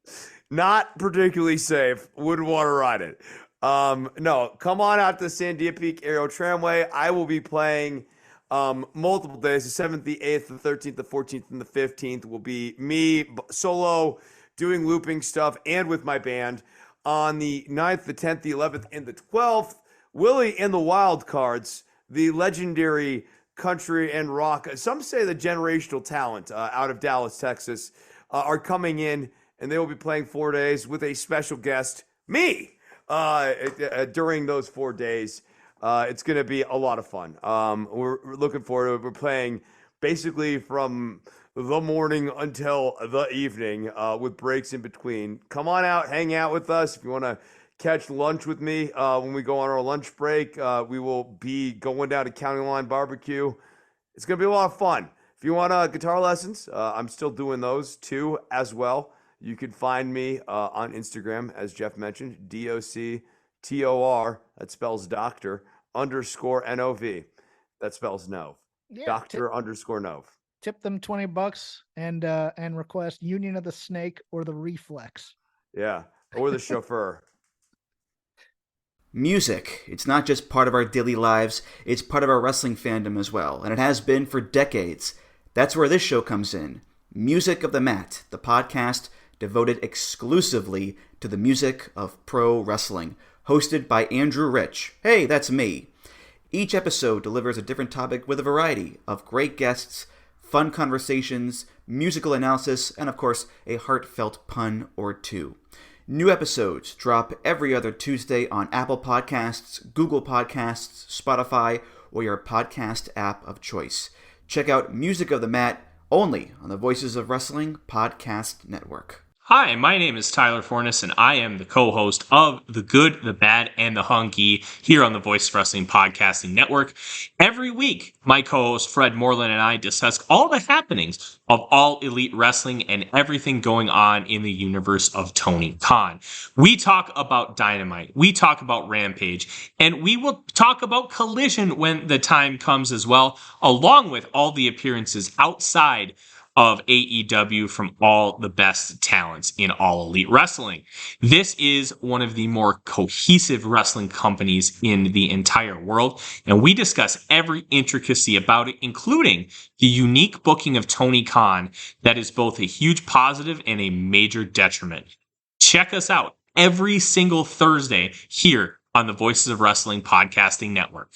not particularly safe. Wouldn't want to ride it. No, come on out to Sandia Peak Aerial Tramway. I will be playing multiple days. The 7th, the 8th, the 13th, the 14th, and the 15th will be me solo doing looping stuff and with my band. On the 9th, the 10th, the 11th, and the 12th, Willie and the Wild Cards, the legendary country and rock, some say the generational talent out of Dallas, Texas, are coming in, and they will be playing 4 days with a special guest, me, during those 4 days. It's going to be a lot of fun. We're looking forward to it. We're playing basically from the morning until the evening with breaks in between. Come on out, hang out with us. If you want to catch lunch with me when we go on our lunch break, we will be going down to County Line Barbecue. It's going to be a lot of fun. If you want guitar lessons, I'm still doing those too as well. You can find me on Instagram, as Jeff mentioned, DOCTOR, that spells doctor, _NOV. That spells Nov. Yeah, Doctor _Nov. Tip them $20 and request Union of the Snake or the Reflex. Yeah, or the chauffeur. Music. It's not just part of our daily lives, it's part of our wrestling fandom as well, and it has been for decades. That's where this show comes in. Music of the Mat, the podcast devoted exclusively to the music of pro wrestling, hosted by Andrew Rich. Hey, that's me. Each episode delivers a different topic with a variety of great guests, fun conversations, musical analysis, and of course, a heartfelt pun or two. New episodes drop every other Tuesday on Apple Podcasts, Google Podcasts, Spotify, or your podcast app of choice. Check out Music of the Mat only on the Voices of Wrestling Podcast Network. Hi, my name is Tyler Fornes, and I am the co-host of The Good, the Bad, and the Hunky here on the Voice of Wrestling Podcasting Network. Every week, my co-host Fred Moreland and I discuss all the happenings of All Elite Wrestling and everything going on in the universe of Tony Khan. We talk about Dynamite, we talk about Rampage, and we will talk about Collision when the time comes as well, along with all the appearances outside of AEW from all the best talents in All Elite Wrestling. This is one of the more cohesive wrestling companies in the entire world, and we discuss every intricacy about it, including the unique booking of Tony Khan that is both a huge positive and a major detriment. Check us out every single Thursday here on the Voices of Wrestling Podcasting Network.